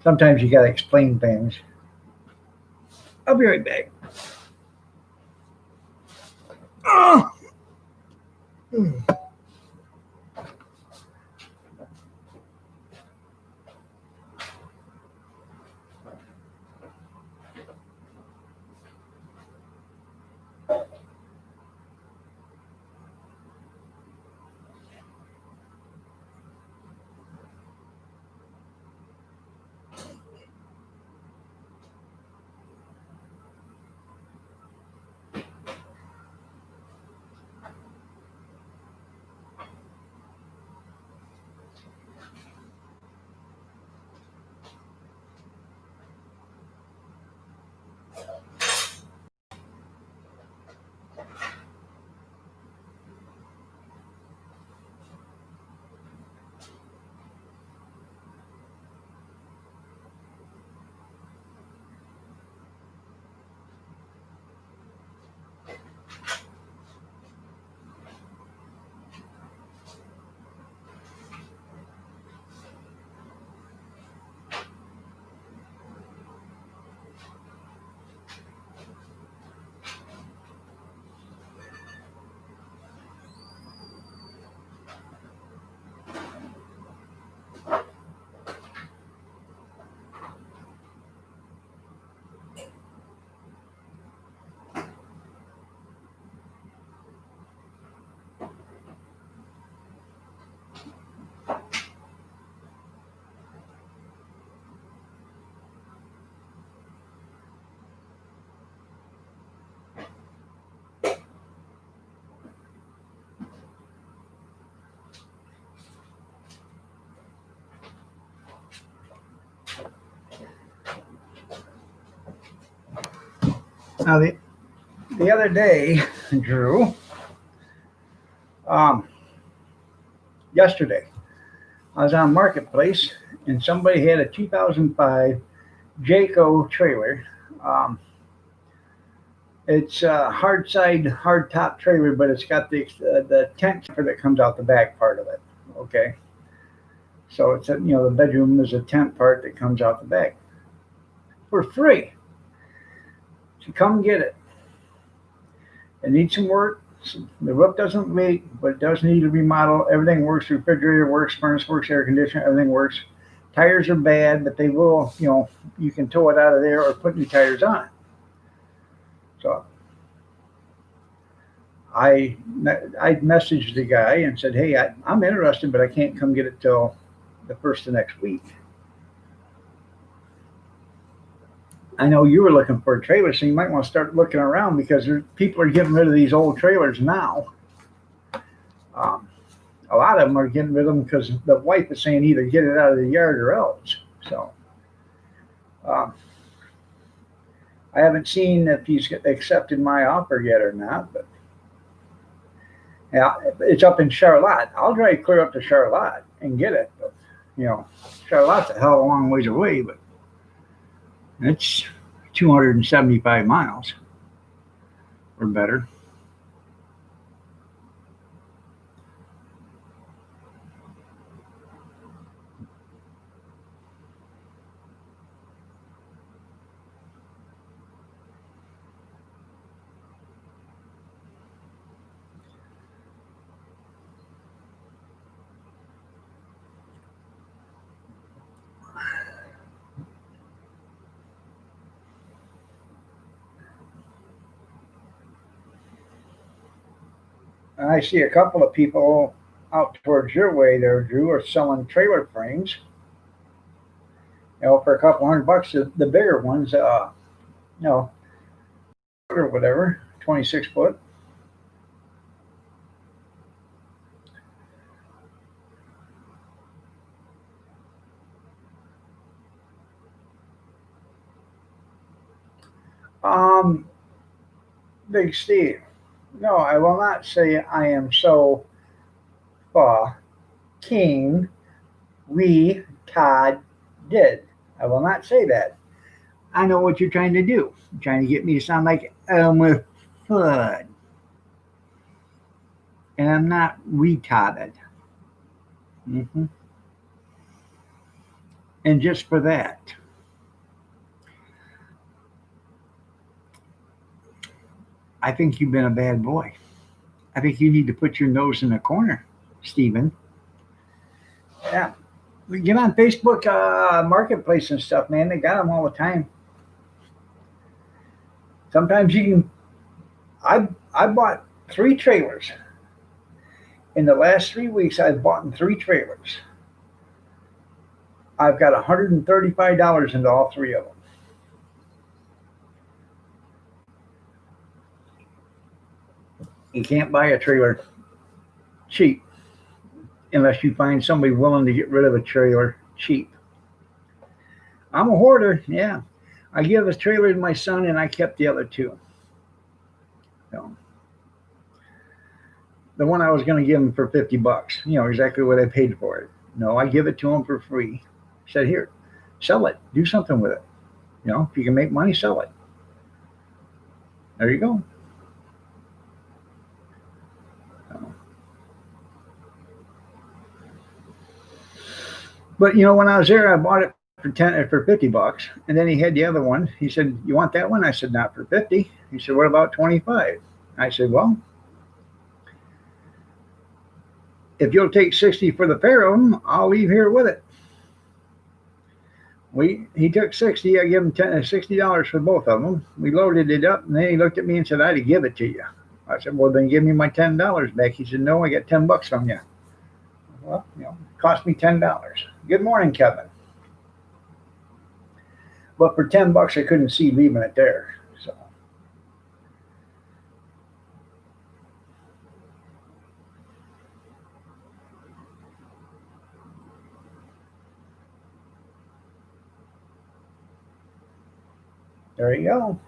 Sometimes you gotta explain things. I'll be right back. Oh! Now the other day, Drew, um, yesterday, I was on Marketplace and somebody had a 2005 Jayco trailer. Um, it's a hard side, hard top trailer, but it's got the tent that comes out the back part of it. Okay, so it's the bedroom is a tent part that comes out the back for free. So come get it. It needs some work. The roof doesn't leak, but it does need a remodel. Everything works. Refrigerator works, furnace works, air conditioner, everything works. Tires are bad, but they will, you can tow it out of there or put new tires on it. So I messaged the guy and said, hey, I'm interested, but I can't come get it till the first of next week. I know you were looking for a trailer, so you might want to start looking around because people are getting rid of these old trailers now. A lot of them are getting rid of them because the wife is saying either get it out of the yard or else. So I haven't seen if he's accepted my offer yet or not, but yeah, it's up in Charlotte. I'll drive clear up to Charlotte and get it. But, Charlotte's a hell of a long ways away, but it's 275 miles or better. And I see a couple of people out towards your way there, Drew, are selling trailer frames. For a couple $100, the bigger ones, know, or whatever, 26 foot. Um, Big Steve, no, I will not say I am so king we Todd did. I will not say that. I know what you're trying to do. You're trying to get me to sound like Elmer Fudd. And I'm not retarded. hmm And just for that, I think you've been a bad boy. I think you need to put your nose in the corner, Stephen. Yeah. Get on Facebook Marketplace and stuff, man. They got them all the time. Sometimes you can. I bought 3 trailers in the last 3 weeks. I've bought 3 trailers. I've got $135 into all 3 of them. You can't buy a trailer cheap unless you find somebody willing to get rid of a trailer cheap. I'm a hoarder, yeah. I give a trailer to my son and I kept the other 2. So, the one I was going to give him for $50, exactly what I paid for it. No, I give it to him for free. I said, here, sell it, do something with it. If you can make money, sell it. There you go. But when I was there, I bought it for $50, and then he had the other one. He said, "You want that one?" I said, "Not for 50." He said, "What about 25?" I said, "Well, if you'll take 60 for the pair of them, I'll leave here with it." He took 60. I gave him $60 for both of them. We loaded it up, and then he looked at me and said, "I'd give it to you." I said, "Well, then give me my $10 back." He said, "No, I got $10 from you." Well, it cost me $10. Good morning, Kevin. But for $10, I couldn't see leaving it there. So there you go.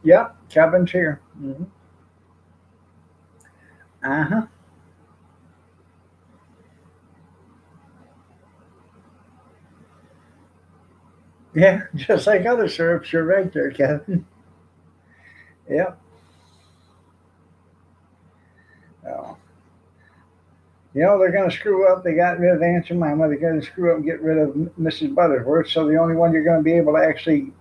Yep, cabin's here. Mm-hmm. Uh-huh. Yeah, just like other syrups, you're right there, Kevin. Yep. Oh. They're going to screw up. They got rid of Aunt Jemima. They're going to screw up and get rid of Mrs. Butterworth. So the only one you're going to be able to actually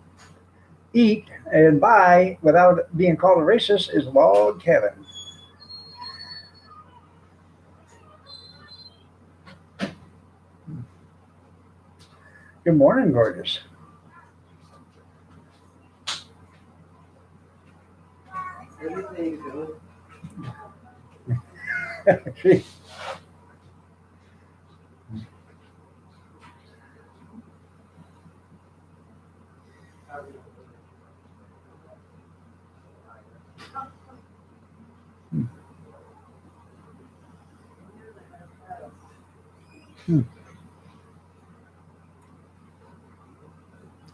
eat and buy without being called a racist is Log Kevin. Good morning, gorgeous. Everything good.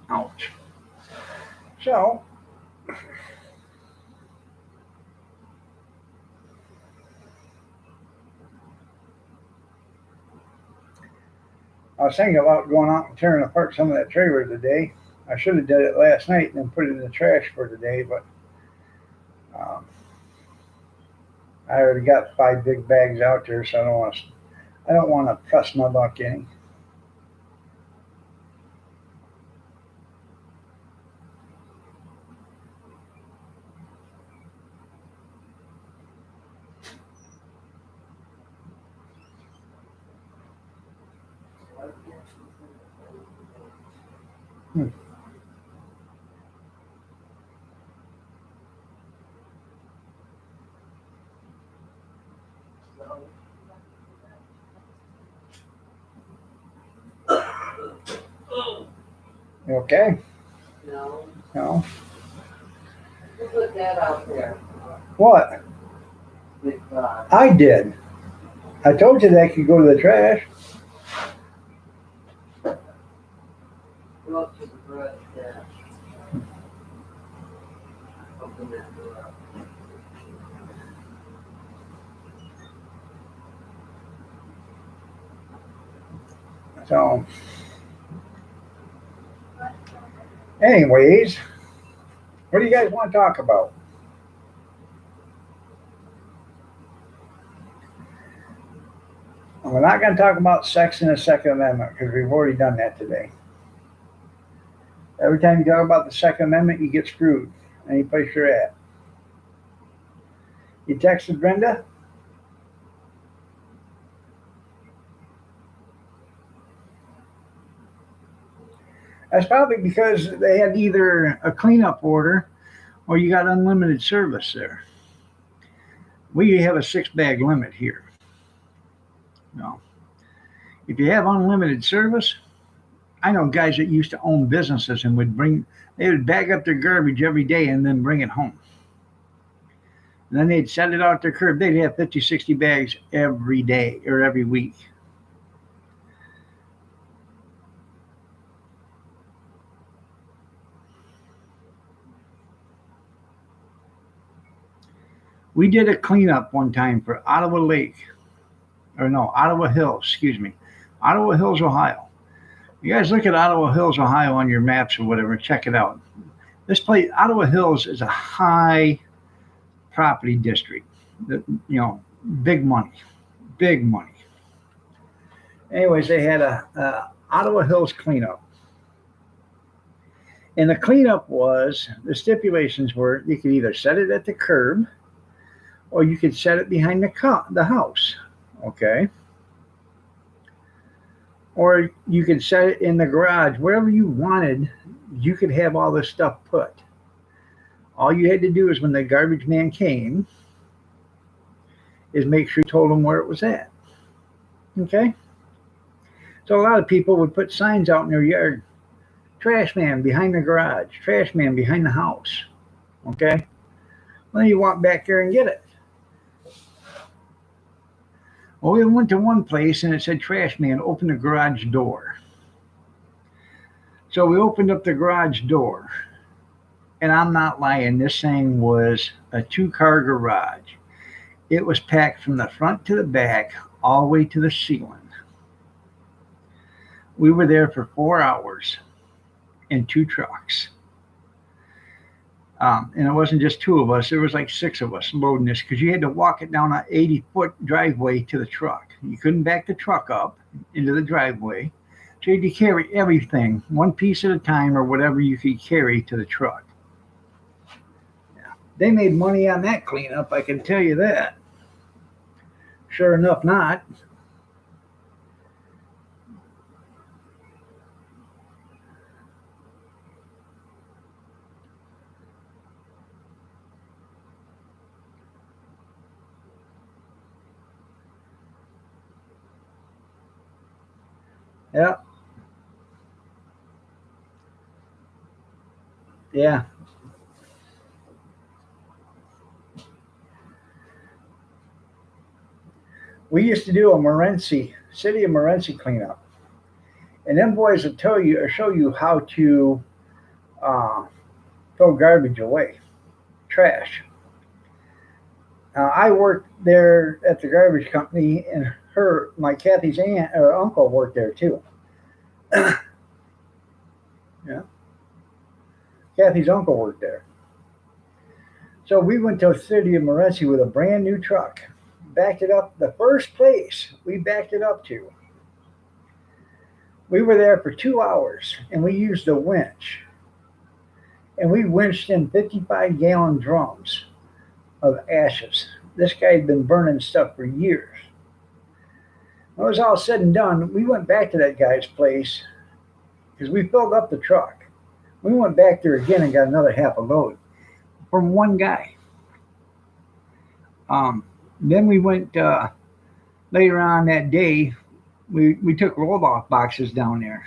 Ouch. So, I was thinking about going out and tearing apart some of that trailer today. I should have did it last night and then put it in the trash for today, but um, I already got 5 big bags out there, so I don't want to press my luck any. You okay? No. No. Who put that out there? What? Big box. I did. I told you that could go to the trash. Go up to the brush there. Open that door up. So, anyways, what do you guys want to talk about? We're not going to talk about sex in the Second Amendment because we've already done that today. Every time you talk about the Second Amendment, you get screwed any place you're at. You texted Brenda? That's probably because they had either a cleanup order or you got unlimited service there. We have a 6-bag limit here. No. If you have unlimited service, I know guys that used to own businesses and they would bag up their garbage every day and then bring it home. And then they'd send it out their curb. They'd have 50, 60 bags every day or every week. We did a cleanup one time for Ottawa Hills, excuse me. Ottawa Hills, Ohio. You guys look at Ottawa Hills, Ohio on your maps or whatever, check it out. This place, Ottawa Hills, is a high property district. Big money. Big money. Anyways, they had a Ottawa Hills cleanup. And the cleanup was, the stipulations were, you could either set it at the curb or you could set it behind the house, okay? Or you could set it in the garage, wherever you wanted. You could have all this stuff put. All you had to do is when the garbage man came, is make sure you told him where it was at, okay? So a lot of people would put signs out in their yard. Trash man behind the garage. Trash man behind the house. Okay? Well, you walk back there and get it. Well, we went to one place and it said, trash man, open the garage door. So we opened up the garage door. And I'm not lying, this thing was a 2-car garage. It was packed from the front to the back, all the way to the ceiling. We were there for 4 hours in 2 trucks. And it wasn't just 2 of us, there was like 6 of us loading this, because you had to walk it down an 80-foot driveway to the truck. You couldn't back the truck up into the driveway. So you had to carry everything, one piece at a time, or whatever you could carry to the truck. Yeah. They made money on that cleanup, I can tell you that. Sure enough, not. Yeah. Yeah. We used to do a Morenci, city of Morenci cleanup. And them boys will tell you or show you how to throw garbage away, trash. I worked there at the garbage company, and my Kathy's aunt or uncle worked there too. Yeah, Kathy's uncle worked there. So we went to the city of Morenci with a brand new truck, backed it up. The first place we backed it up to, we were there for 2 hours, and we used a winch, and we winched in 55-gallon drums of ashes. This guy had been burning stuff for years. When it was all said and done, we went back to that guy's place because we filled up the truck. We went back there again and got another half a load from one guy. Then we went later on that day. We took roll-off boxes down there,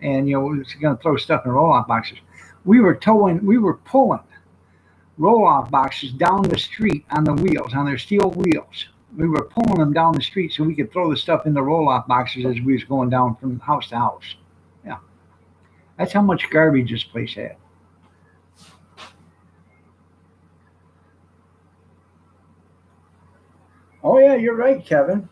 and we were going to throw stuff in roll-off boxes. We were pulling roll-off boxes down the street on the wheels, on their steel wheels. We were pulling them down the street so we could throw the stuff in the roll-off boxes as we was going down from house to house. Yeah. That's how much garbage this place had. Oh yeah, you're right, Kevin.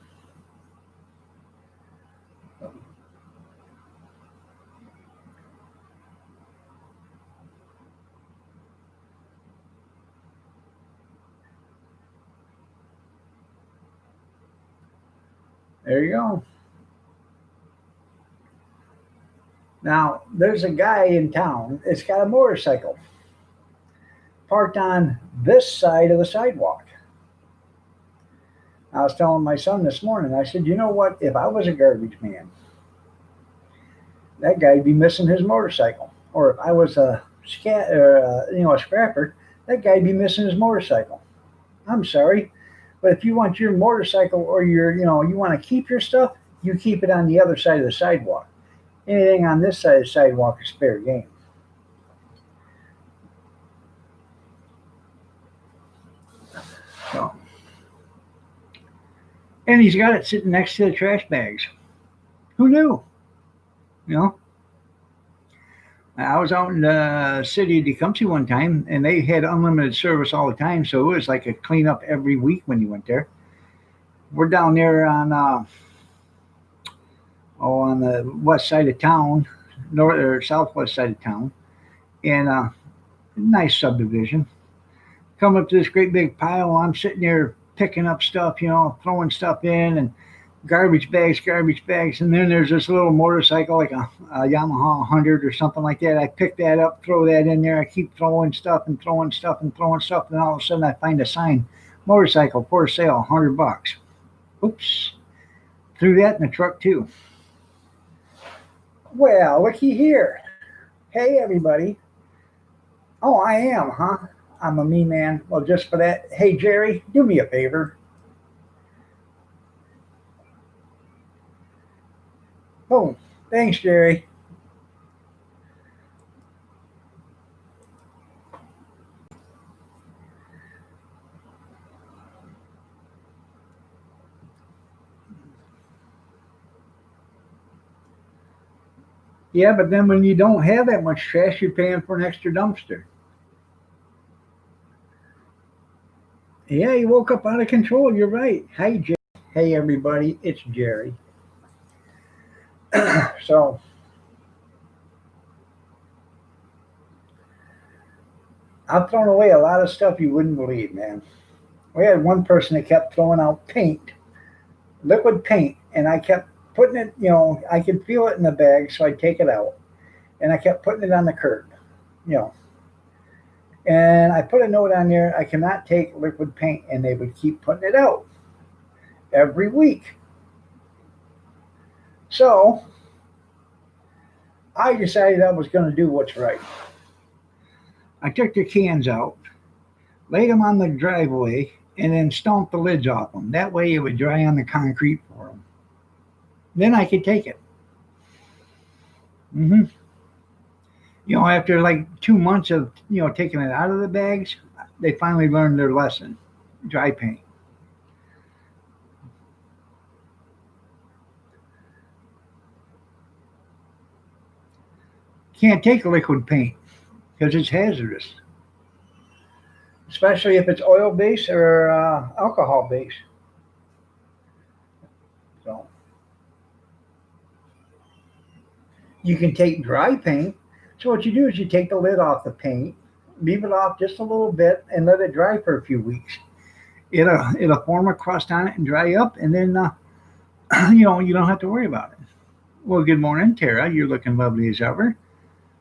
There you go. Now, there's a guy in town that's got a motorcycle parked on this side of the sidewalk. I was telling my son this morning, I said, you know what? If I was a garbage man, that guy'd be missing his motorcycle. Or if I was a scrapper, that guy'd be missing his motorcycle. I'm sorry, but if you want your motorcycle or you want to keep your stuff, you keep it on the other side of the sidewalk. Anything on this side of the sidewalk is fair game. So, and he's got it sitting next to the trash bags. Who knew? I was out in the city of Tecumseh one time, and they had unlimited service all the time, so it was like a cleanup every week when you went there. We're down there on the west side of town, north or southwest side of town, and nice subdivision. Come up to this great big pile. I'm sitting there picking up stuff, throwing stuff in, and garbage bags, garbage bags. And then there's this little motorcycle, like a Yamaha 100 or something like that. I pick that up, throw that in there. I keep throwing stuff and throwing stuff and throwing stuff. And all of a sudden I find a sign, motorcycle for sale, $100. Oops. Threw that in the truck too. Well, looky here. Hey, everybody. Oh, I am, huh? I'm a me man. Well, just for that. Hey, Jerry, do me a favor. Oh, thanks, Jerry. Yeah, but then when you don't have that much trash, you're paying for an extra dumpster. Yeah, you woke up out of control. You're right. Hey, Jerry. Hey, everybody. It's Jerry. So, I've thrown away a lot of stuff you wouldn't believe, man. We had one person that kept throwing out paint, liquid paint, and I kept putting it, I could feel it in the bag, so I'd take it out. And I kept putting it on the curb, you know. And I put a note on there, I cannot take liquid paint, and they would keep putting it out every week. So I decided I was going to do what's right. I took the cans out, laid them on the driveway, and then stomped the lids off them. That way it would dry on the concrete for them. Then I could take it. After like 2 months of, taking it out of the bags, they finally learned their lesson. Dry paint. Can't take liquid paint because it's hazardous, especially if it's oil based or alcohol based. So you can take dry paint. So what you do is you take the lid off the paint, leave it off just a little bit, and let it dry for a few weeks. It'll form a crust on it and dry up, and then you don't have to worry about it. Well, good morning, Tara. You're looking lovely as ever.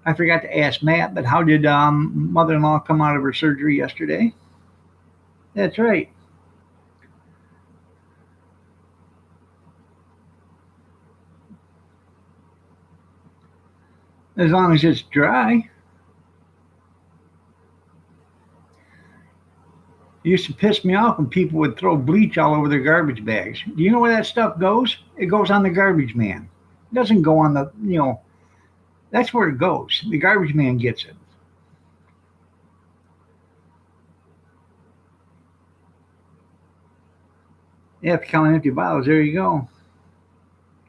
I forgot to ask Matt, but how did mother-in-law come out of her surgery yesterday? That's right. As long as it's dry. It used to piss me off when people would throw bleach all over their garbage bags. Do you know where that stuff goes? It goes on the garbage man. It doesn't go on the, that's where it goes. The garbage man gets it. Yeah, if you count empty bottles, there you go.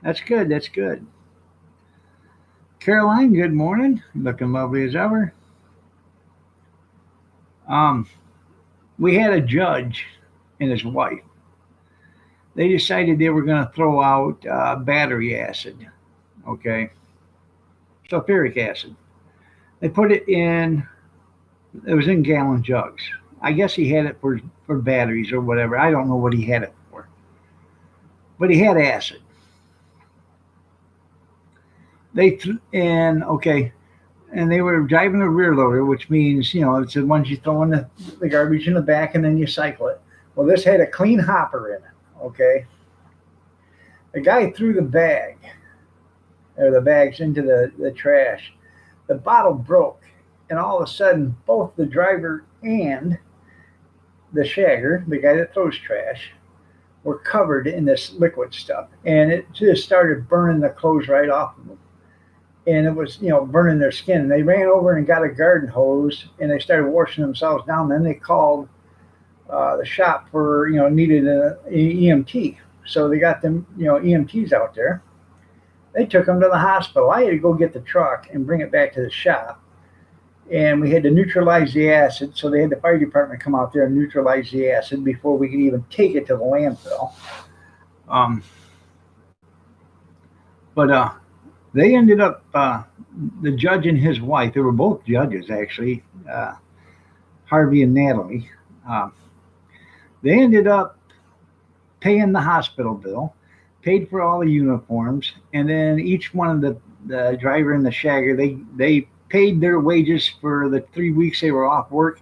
That's good. That's good. Caroline, good morning. Looking lovely as ever. We had a judge and his wife. They decided they were going to throw out battery acid, okay, sulfuric acid. They put it in. It was in gallon jugs. I guess he had it for batteries or whatever. I don't know what he had it for, but he had acid. And they were driving a rear loader, which means, it's the ones you throw in the garbage in the back and then you cycle it. Well, this had a clean hopper in it, okay? The guy threw the bags into the trash. The bottle broke, and all of a sudden, both the driver and the shagger, the guy that throws trash, were covered in this liquid stuff. And it just started burning the clothes right off of them. And it was, burning their skin. And they ran over and got a garden hose, and they started washing themselves down. Then they called the shop for, needed an EMT. So they got them, EMTs out there. They took them to the hospital. I had to go get the truck and bring it back to the shop. And we had to neutralize the acid. So they had the fire department come out there and neutralize the acid before we could even take it to the landfill. But they ended up, the judge and his wife, they were both judges actually, Harvey and Natalie. They ended up paying the hospital bill. paid for all the uniforms, and then each one of the driver and the shagger, they paid their wages for the 3 weeks they were off work,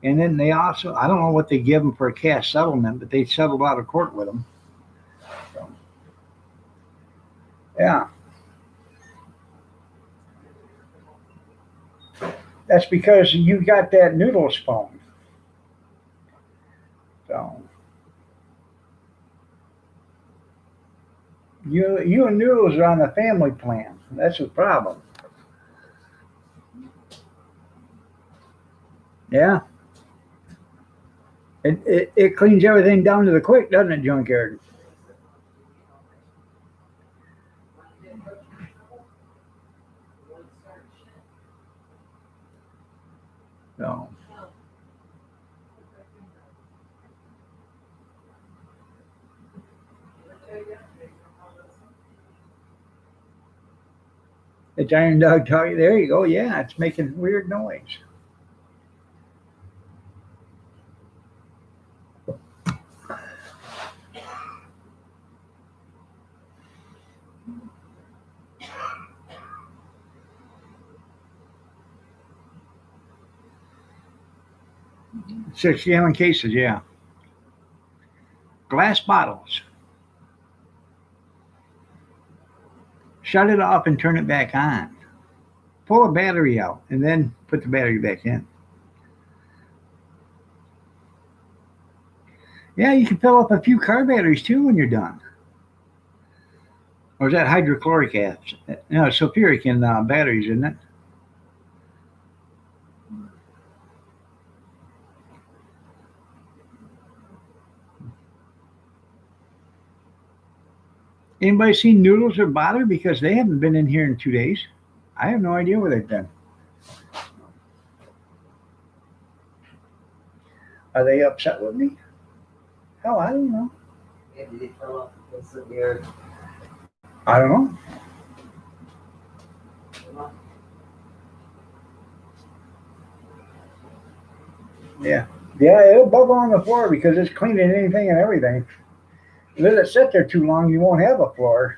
and then they also, I don't know what they give them for a cash settlement, but they settled out of court with them. So, yeah, that's because you got that noodles phone. So you and noodles are on the family plan. That's the problem. Yeah, it cleans everything down to the quick, doesn't it, Junkyard? So it's Iron Dog talking. There you go. Yeah, it's making weird noise. 6 gallon cases. Yeah, glass bottles. Shut it off and turn it back on. Pull a battery out and then put the battery back in. Yeah, you can fill up a few car batteries too when you're done. Or is that hydrochloric acid? No, sulfuric in batteries, isn't it? Anybody seen Noodles or Bother? Because they haven't been in here in 2 days. I have no idea where they've been. Are they upset with me? Hell, I don't know. Maybe they fell off the face of the earth. I don't know. Yeah. Yeah, it'll bubble on the floor because it's cleaning anything and everything. Let it sit there too long, you won't have a floor.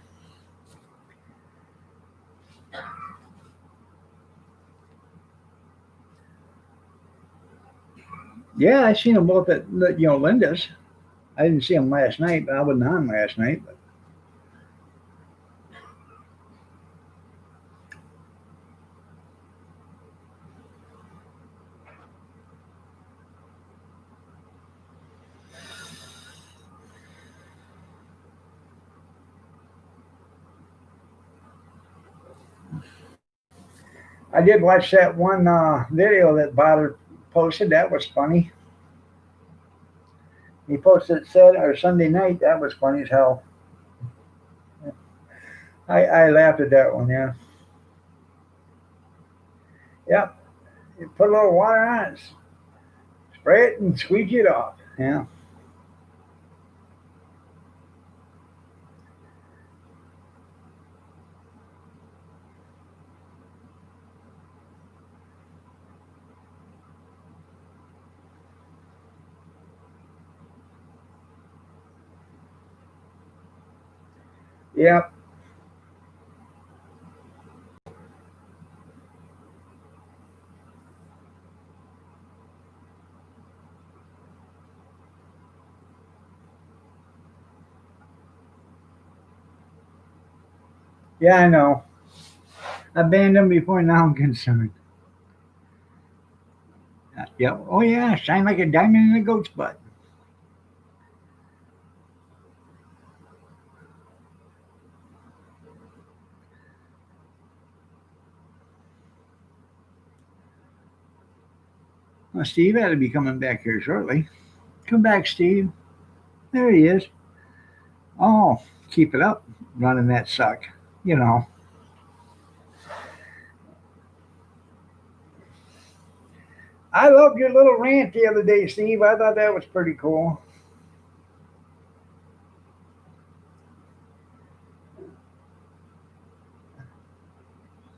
Yeah, I seen them both at Linda's. I didn't see them last night, but I wasn't on last night. But I did watch that one video that Bother posted. That was funny. He posted it said or Sunday night. That was funny as hell. I laughed at that one. Yeah. Yep. You put a little water on it, spray it, and squeegee it off. Yeah. Yep. Yeah, I know. I banned them before now I'm concerned. Yep. Oh yeah, shine like a diamond in a goat's butt. Well, Steve had to be coming back here shortly. Come back, Steve. There he is. Oh, keep it up, running that suck. You know. I loved your little rant the other day, Steve. I thought that was pretty cool.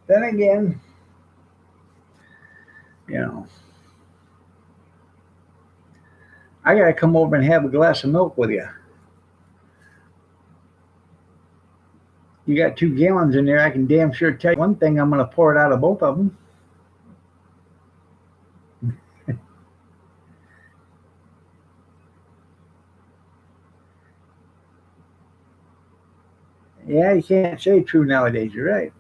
Then again, you know, I gotta come over and have a glass of milk with you. You got 2 gallons in there. I can damn sure tell you one thing. I'm going to pour it out of both of them. Yeah, you can't say true nowadays. You're right.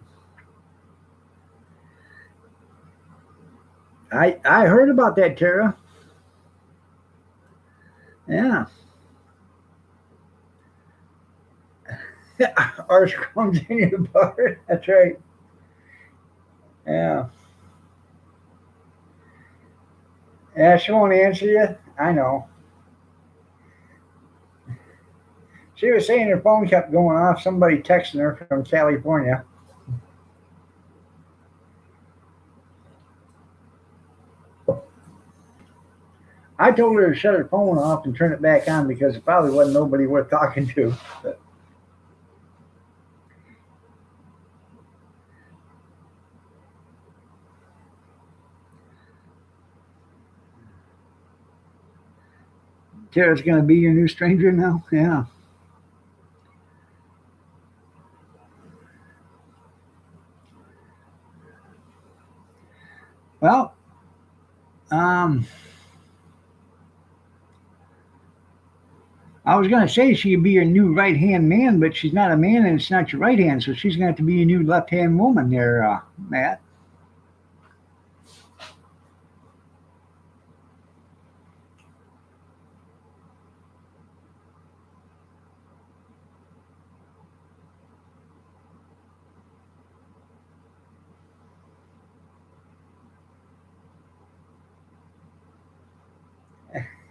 I heard about that, Tara. Yeah. Ours comes in your butter. That's right. Yeah. Yeah, she won't answer you. I know. She was saying her phone kept going off. Somebody texting her from California. I told her to shut her phone off and turn it back on because it probably wasn't nobody worth talking to. But Tara's going to be your new stranger now? Yeah. Well, I was going to say she could be your new right hand man, but she's not a man and it's not your right hand, so she's going to have to be your new left hand woman there, Matt.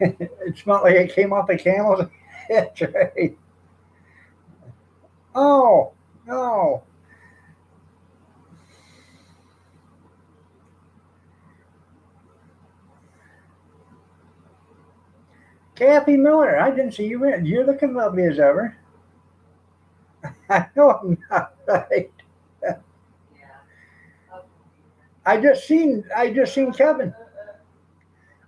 It smelled like it came off the camels. That's right. Oh, no. Kathy Miller, I didn't see you in. You're looking lovely as ever. I know I'm not right. I just seen Kevin.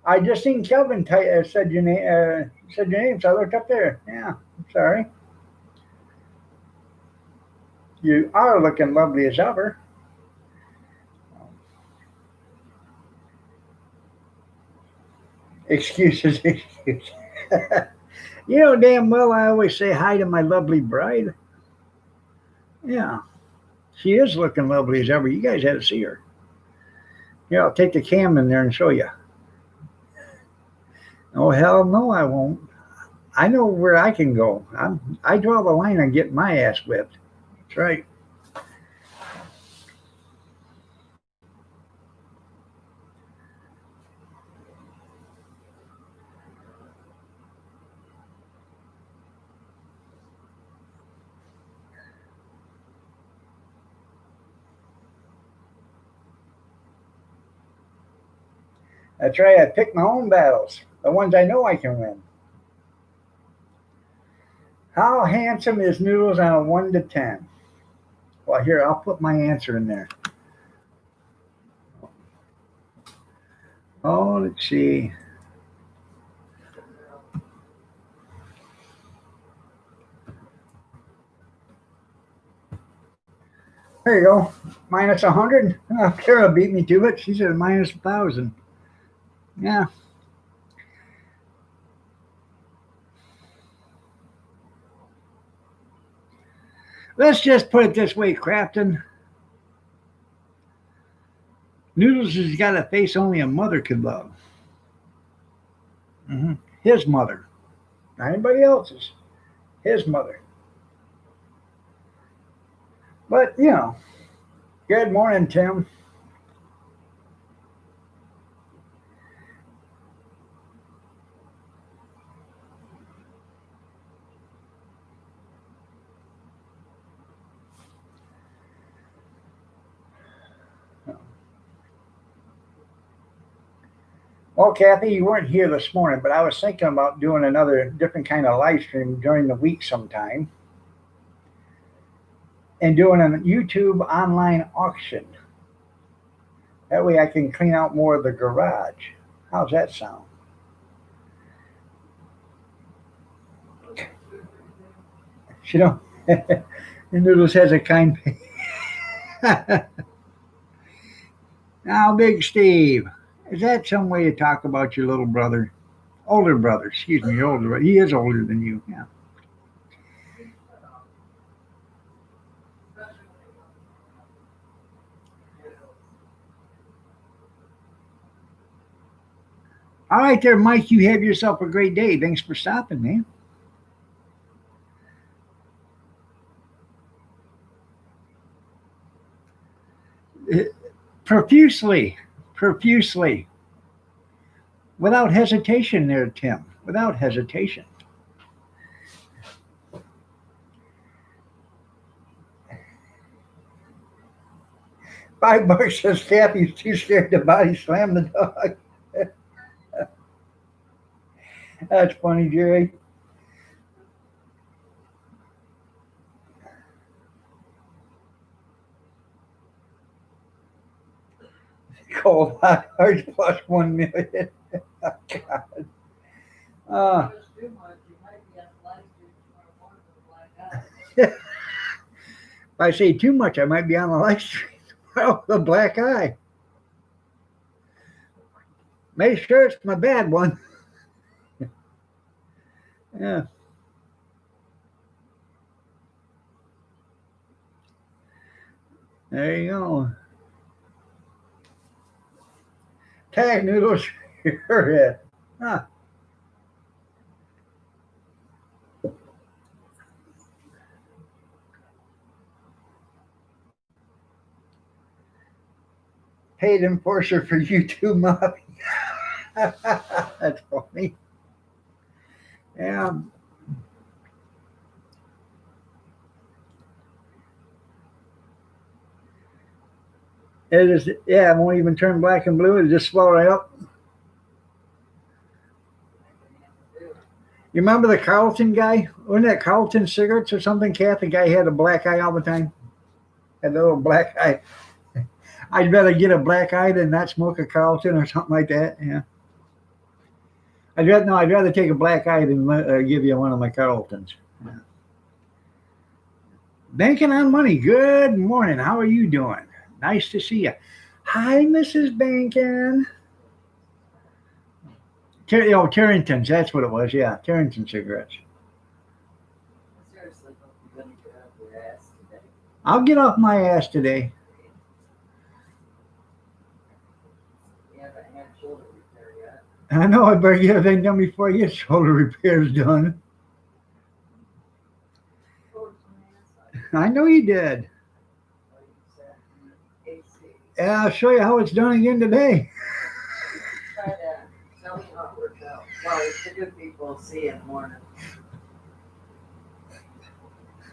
I just seen Kelvin said your name. Said your name, so I looked up there. Yeah, sorry. You are looking lovely as ever. Excuses, excuses. You know damn well I always say hi to my lovely bride. Yeah, she is looking lovely as ever. You guys had to see her. Yeah, I'll take the cam in there and show you. Oh hell no, I won't. I know where I can go. I draw the line on getting my ass whipped. That's right. That's right. I pick my own battles, the ones I know I can win. How handsome is Noodles on a 1 to 10? Well, here, I'll put my answer in there. Oh, let's see. There you go. Minus 100. Oh, Kara beat me to it. She said minus 1,000. Yeah. Let's just put it this way, Crafton. Noodles has got a face only a mother could love. His mother. Not anybody else's. His mother. But, good morning, Tim. Well, Kathy, you weren't here this morning, but I was thinking about doing another different kind of live stream during the week sometime and doing a YouTube online auction. That way I can clean out more of the garage. How's that sound? You know, And Noodles has a kind. Now, Big Steve, is that some way to talk about your little brother? Older brother, excuse me, older brother. He is older than you. Yeah. All right, there, Mike. You have yourself a great day. Thanks for stopping, man. Profusely, profusely, without hesitation, there, Tim. Without hesitation. 5 bucks says Cappy's too scared to body slam the dog. That's funny, Jerry. Cold hot hearts plus 1 million. Oh, God. Uh, Too much, you might be on the live stream tomorrow morning with a black eye. if I say too much, I might be on the live stream. Well, the black eye. Make sure it's my bad one. Yeah. There you go. Tag Noodles. Your head. Huh. Paid enforcer for YouTube mobbing. That's funny. Yeah. It is, yeah, it won't even turn black and blue. It just swell right up. You remember the Carlton guy? Wasn't that Carlton cigarettes or something, Kath? The guy had a black eye all the time. Had a little black eye. I'd rather get a black eye than not smoke a Carlton or something like that. Yeah. I'd rather take a black eye than give you one of my Carltons. Yeah. Banking on Money. Good morning. How are you doing? Nice to see you. Hi, Mrs. Bankin. Carrington's. That's what it was. Yeah, Carrington cigarettes. Seriously, you're gonna get off your ass today. I'll get off my ass today. You haven't had shoulder repair yet. I know I better get everything done before I get shoulder repairs done. I know you did. Yeah, I'll show you how it's done again today. Try to tell me how it worked out. Well, the good people see in the morning.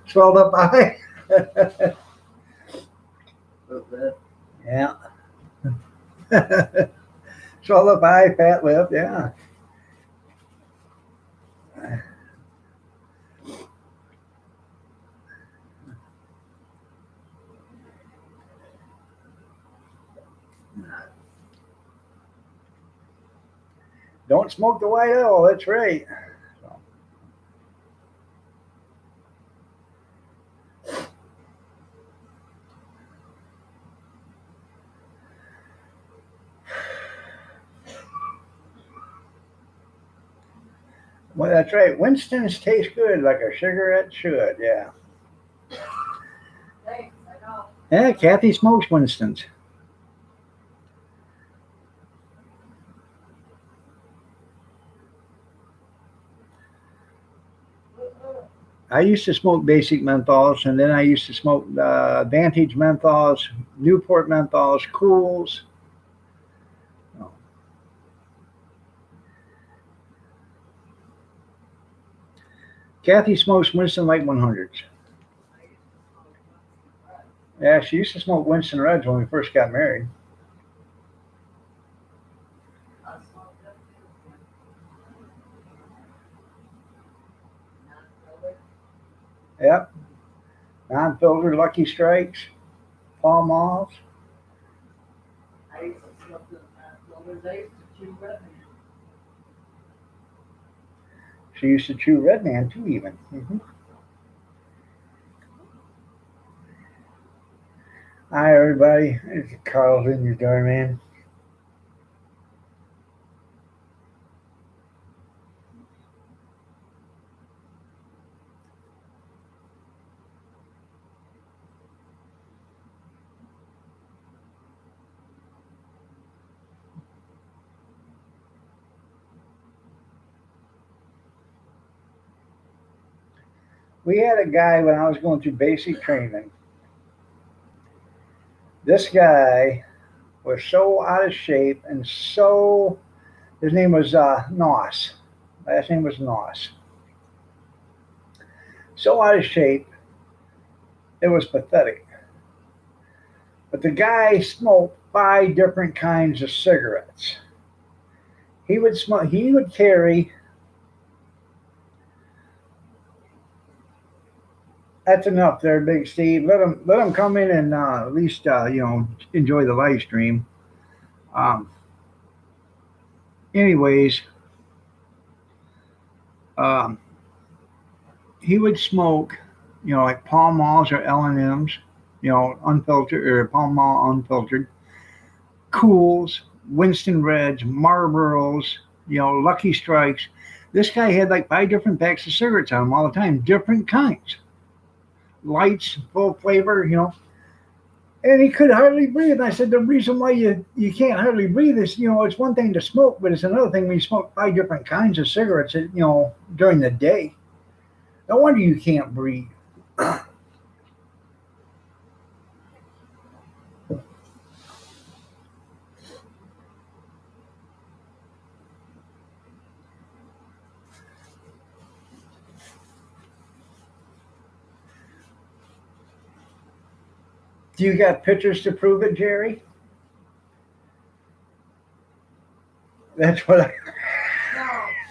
Swelled up eye. A little bit. Yeah. Swelled up eye, fat lip. Yeah. Don't smoke the white owl. That's right. So. Well, that's right. Winston's taste good like a cigarette should. Yeah. Thanks, I know. Yeah, Kathy smokes Winston's. I used to smoke basic menthols, and then I used to smoke Vantage menthols, Newport menthols, Cools. Oh. Kathy smokes Winston Light 100s. Yeah, she used to smoke Winston Reds when we first got married. I smoked them too. Non-filter. Yep. Non-filter, Lucky Strikes, Pall Malls. I used to smoke them non-filters. I used to chew Redman. She used to chew Redman too, even. Hi, everybody. It's Carl in your door, man. We had a guy when I was going through basic training. This guy was so out of shape and so. His name was Noss. Last name was Noss. So out of shape, it was pathetic. But the guy smoked 5 different kinds of cigarettes. He would smoke. He would carry. That's enough, there, Big Steve. Let him come in and at least enjoy the live stream. Um, anyways, um, he would smoke, like Pall Malls or L&Ms, unfiltered or Pall Mall unfiltered, Cools, Winston Reds, Marlboros, Lucky Strikes. This guy had like 5 different packs of cigarettes on him all the time, different kinds, lights, full flavor, and he could hardly breathe. And I said, the reason why you can't hardly breathe is, it's one thing to smoke, but it's another thing when you smoke 5 different kinds of cigarettes, during the day. No wonder you can't breathe. Do you got pictures to prove it, Jerry? That's what No,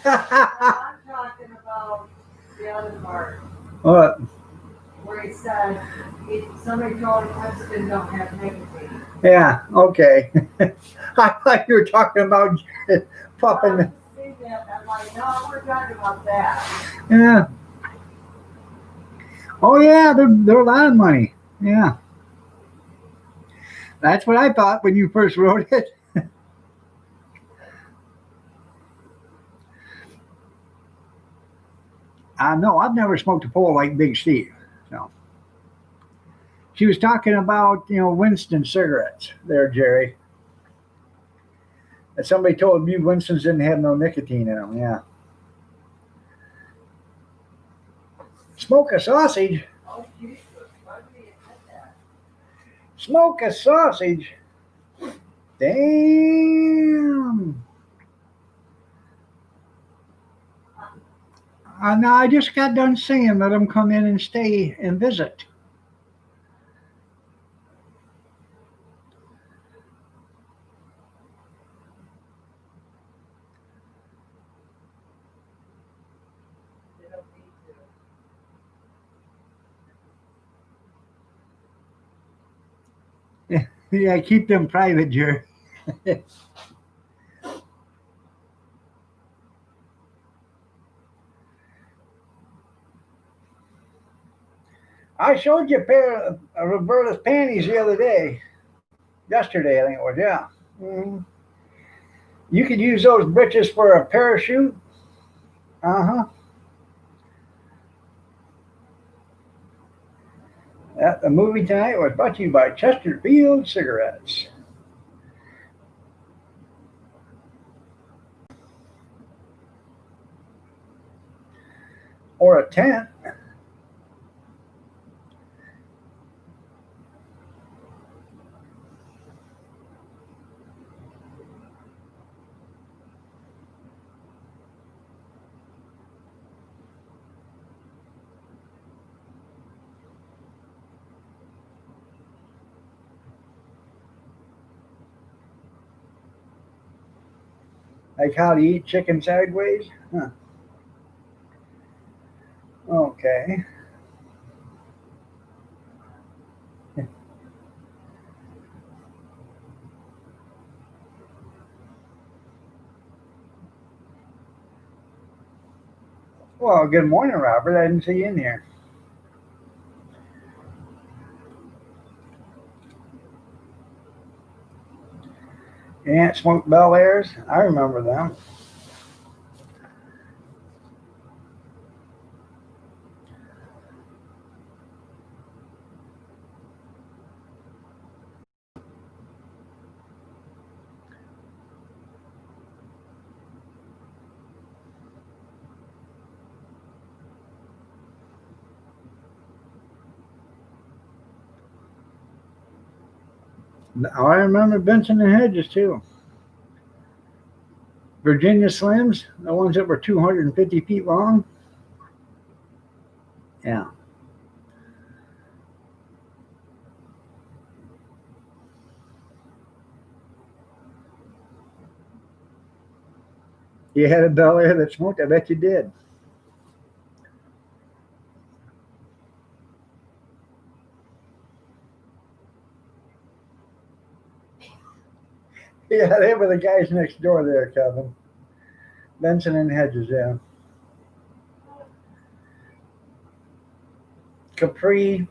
I. I'm talking about the other part, What? where he said, somebody told him Winston don't have nicotine. Yeah, okay. I thought you were talking about puffing. I see that, I'm like, no, we're talking about that. Yeah. Oh, yeah, they're a lot of money. Yeah. That's what I thought when you first wrote it. No, I've never smoked a pole like Big Steve. So she was talking about, Winston cigarettes there, Jerry. And somebody told me Winston's didn't have no nicotine in them. Yeah. Smoke a sausage. Oh, Jesus, why did he admit that? Smoke a sausage. Damn. No, I just got done saying let them come in and stay and visit. They don't need to. Yeah, keep them private, Jerry. I showed you a pair of Roberta's panties the other day. Yesterday, I think it was, yeah. Mhm. You could use those britches for a parachute. Uh huh. The movie tonight was brought to you by Chesterfield Cigarettes. Or a tent. Like how to eat chicken sideways? Huh. Okay. Well, good morning, Robert. I didn't see you in here. Aunt Smoked Bel Airs. I remember them. I remember Benson and Hedges too. Virginia Slims, the ones that were 250 feet long. Yeah. You had a Bel Air that smoked? I bet you did. Yeah, they were the guys next door there, Kevin. Benson and Hedges, yeah. Capri,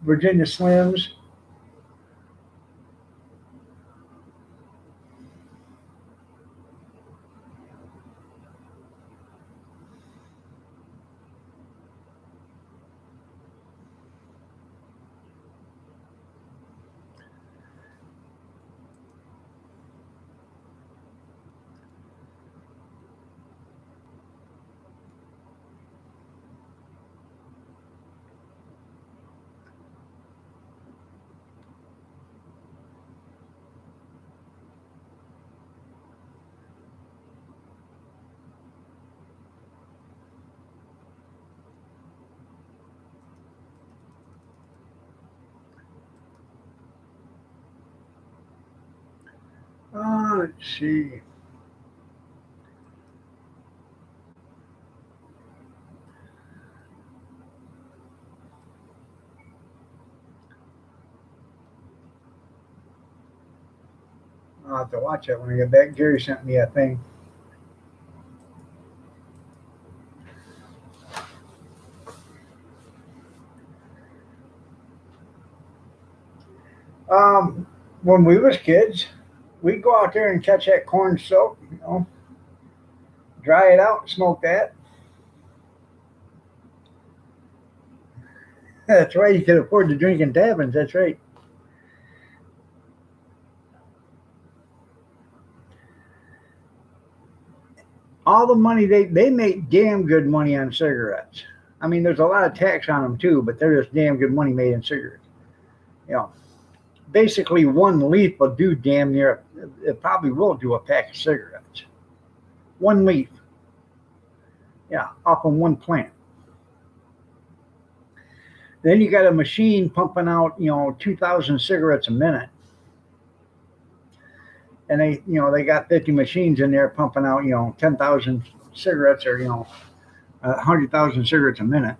Virginia Slims. Let's see. I'll have to watch it when I get back. Gary sent me a thing. When we was kids, we'd go out there and catch that corn soap, dry it out, smoke that. That's right. You could afford to drink in taverns. That's right. All the money they make damn good money on cigarettes. I mean, there's a lot of tax on them too, but there's damn good money made in cigarettes. Basically one leaf will do damn near. It probably will do a pack of cigarettes. One leaf. Yeah, off of one plant. Then you got a machine pumping out, 2,000 cigarettes a minute. And they got 50 machines in there pumping out, 10,000 cigarettes or, 100,000 cigarettes a minute.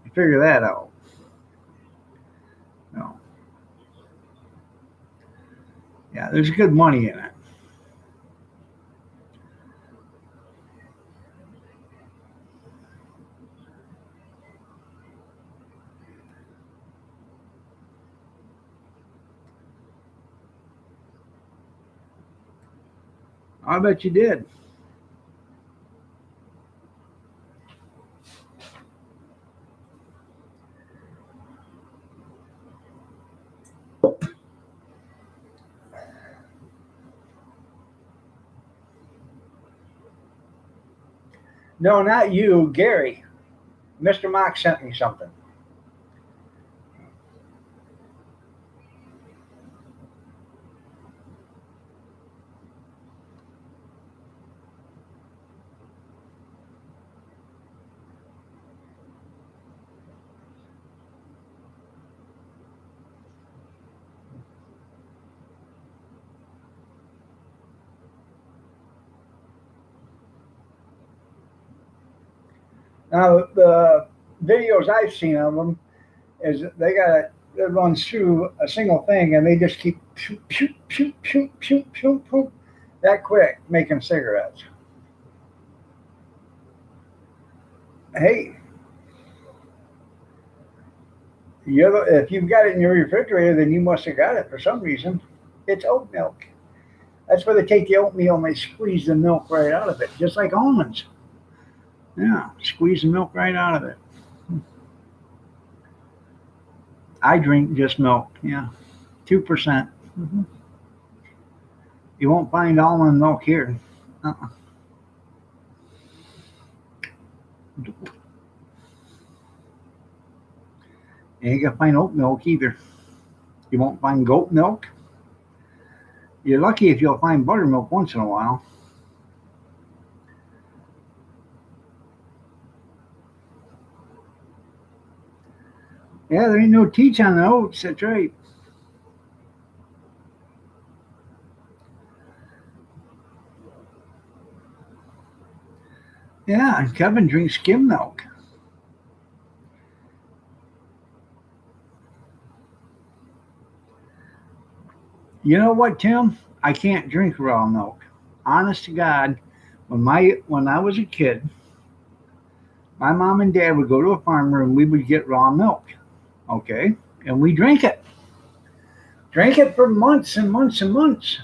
You figure that out. Yeah, there's good money in it. I bet you did. No, not you, Gary. Mr. Mock sent me something. Now, the videos I've seen of them is it runs through a single thing and they just keep shoot, shoot, shoot, shoot, shoot, shoot, shoot, that quick making cigarettes. Hey, if you've got it in your refrigerator, then you must have got it for some reason. It's oat milk. That's where they take the oatmeal and they squeeze the milk right out of it, just like almonds. Yeah, squeeze the milk right out of it. I drink just milk. Yeah, 2%. Mm-hmm. You won't find almond milk here. Uh-uh. You ain't gonna find oat milk either. You won't find goat milk. You're lucky if you'll find buttermilk once in a while. Yeah, there ain't no teach on the oats. That's right. Yeah, and Kevin drinks skim milk. You know what, Tim? I can't drink raw milk. Honest to God, when I was a kid, my mom and dad would go to a farmer and we would get raw milk. Okay, and we drank it for months and months and months.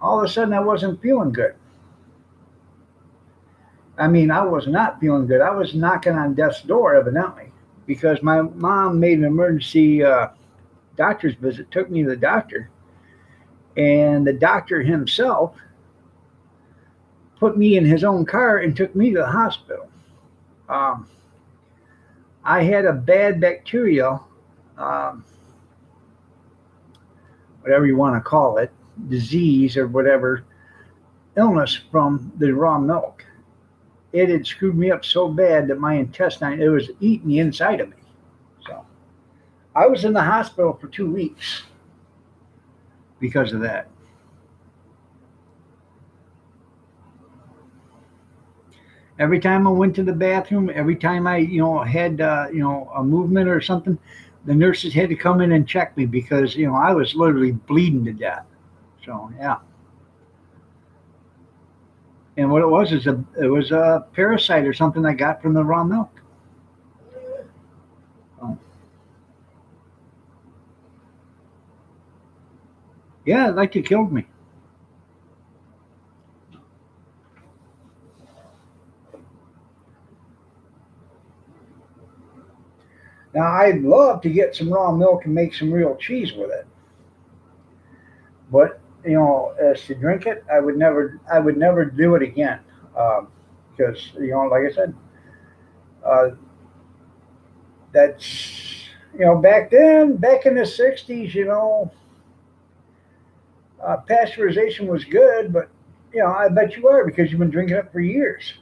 All of a sudden, I wasn't feeling good. I mean, I was not feeling good. I was knocking on death's door, evidently, because my mom made an emergency doctor's visit, took me to the doctor, and the doctor himself put me in his own car and took me to the hospital. Um, I had a bad bacterial, um, whatever you want to call it, disease or whatever, illness from the raw milk. It had screwed me up so bad that my intestine, it was eating the inside of me. So I was in the hospital for 2 weeks because of that. Every time I went to the bathroom, every time I, had, a movement or something, the nurses had to come in and check me because, I was literally bleeding to death. So yeah. And what it was is it was a parasite or something I got from the raw milk. Oh. Yeah, it like it killed me. Now I'd love to get some raw milk and make some real cheese with it, but as to drink it, I would never do it again, because like I said, uh, that's back then, back in the '60s, pasteurization was good, but I bet you are because you've been drinking it for years.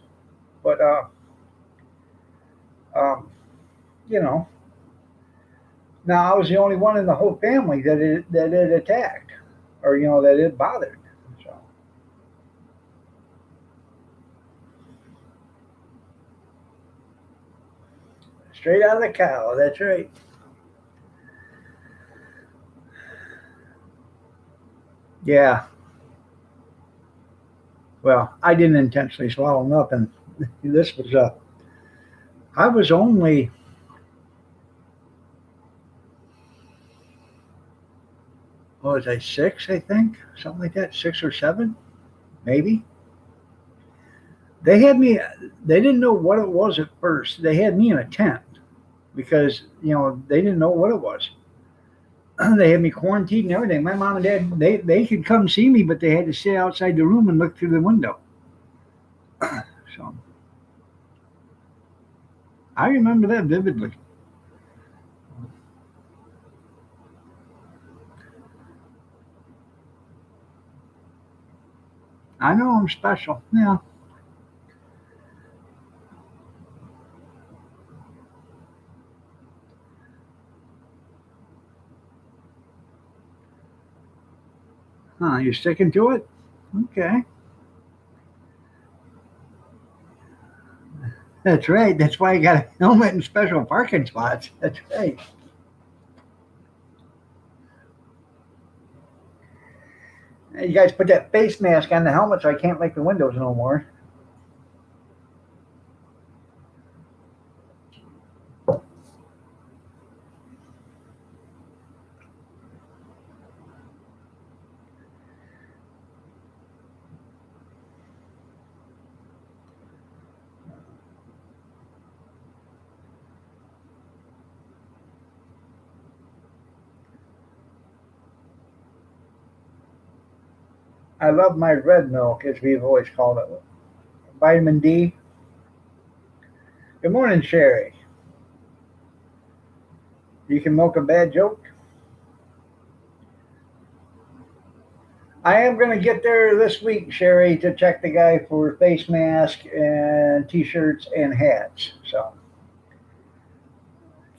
But um, you know, now I was the only one in the whole family that it attacked, or that it bothered. So straight out of the cow. That's right. Yeah. Well, I didn't intentionally swallow nothing. This was I was only, what was I, 6? I think something like that, 6 or 7, maybe. They had me. They didn't know what it was at first. They had me in a tent because they didn't know what it was. They had me quarantined and everything. My mom and dad, they could come see me, but they had to stay outside the room and look through the window. So I remember that vividly. I know I'm special. Yeah. Huh, you sticking to it? Okay. That's right. That's why you got a helmet and special parking spots. That's right. Hey, you guys put that face mask on the helmet so I can't make the windows no more. I love my red milk, as we've always called it. Vitamin D. Good morning, Sherry. You can milk a bad joke? I am going to get there this week, Sherry, to check the guy for face mask and t-shirts and hats. So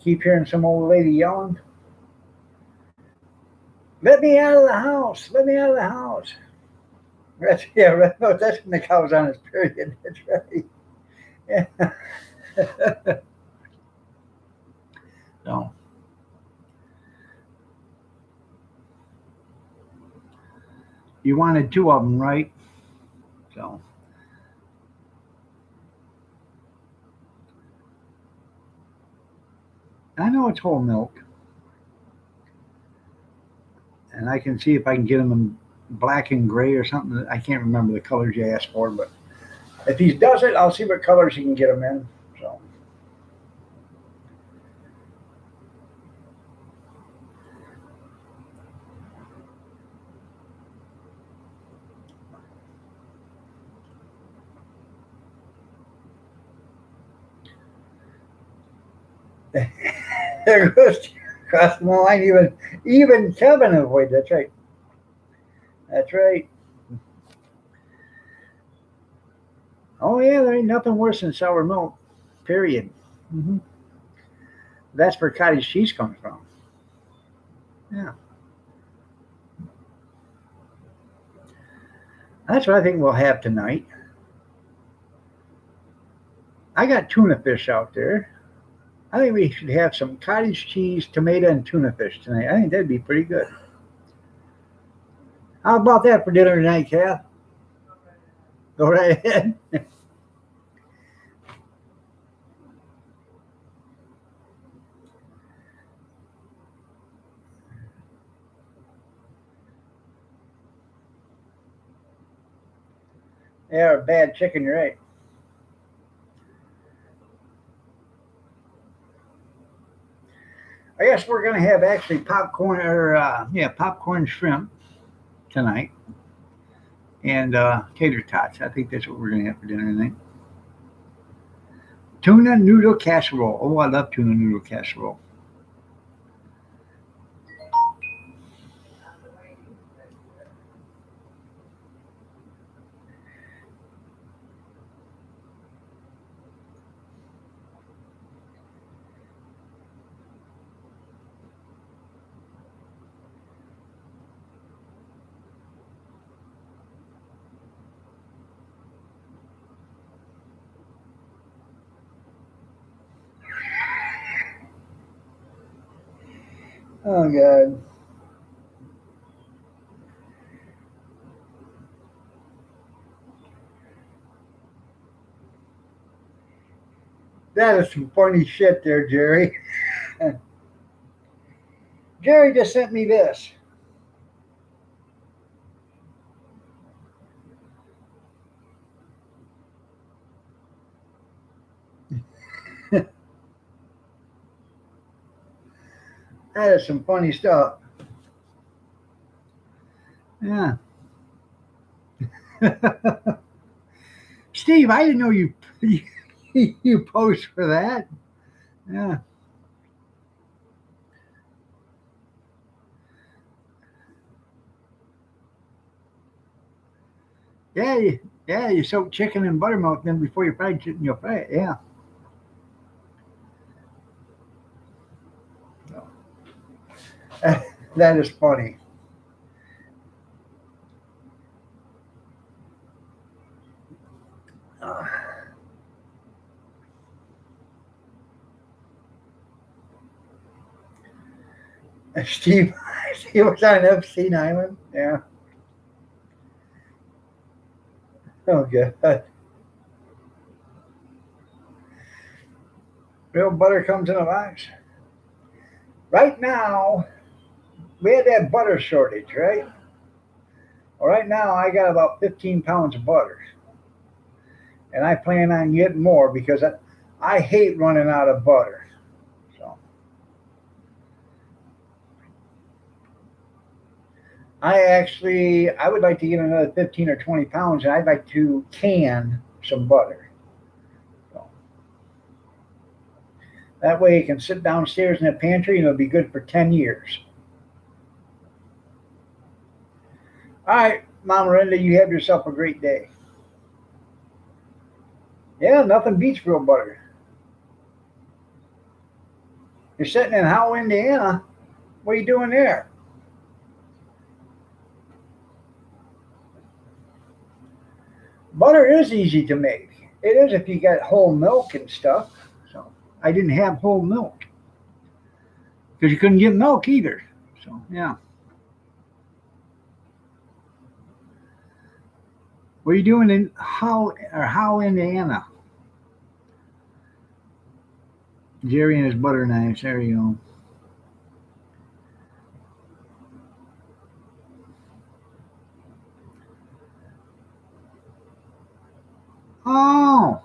keep hearing some old lady yelling. Let me out of the house. Let me out of the house. That's, yeah, no, that's when the cow's on his period. That's right. Yeah. No. You wanted two of them, right? So. I know it's whole milk. And I can see if I can get them in black and gray or something. I can't remember the colors you asked for, but if he does it, I'll see what colors he can get them in. So. There goes across the line. Even Kevin avoided. That's right. That's right. Oh yeah, there ain't nothing worse than sour milk. Period. Hmm. That's where cottage cheese comes from. Yeah, that's what I think we'll have tonight. I got tuna fish out there. I think we should have some cottage cheese, tomato, and tuna fish tonight. I think that'd be pretty good. How about that for dinner tonight, Kath? Go right ahead. Yeah, or bad chicken, you're right. I guess we're gonna have actually popcorn or popcorn shrimp tonight and tater tots. I think that's what we're gonna have for dinner tonight. Tuna noodle casserole. Oh, I love tuna noodle casserole. Oh God. That is some funny shit there, Jerry. Jerry just sent me this. That is some funny stuff. Yeah. Steve, I didn't know you you post for that. Yeah. Yeah, you soak chicken in buttermilk then before you fry chicken, you'll fry it. Yeah. That is funny. Uh, Steve, Steve was on Epstein Island. Yeah. Oh, good. Real butter comes in a box. Right now, we had that butter shortage, right? Well, right now, I got about 15 pounds of butter, and I plan on getting more because I hate running out of butter. So I would like to get another 15 or 20 pounds, and I'd like to can some butter. So that way it can sit downstairs in the pantry and it'll be good for 10 years. All right, Mama Linda, you have yourself a great day. Yeah, nothing beats real butter. You're sitting in Howell, Indiana. What are you doing there? Butter is easy to make. It is if you got whole milk and stuff. So I didn't have whole milk because you couldn't get milk either. So yeah. What are you doing in Howell, Indiana? Jerry and his butter knives. There you go. Oh,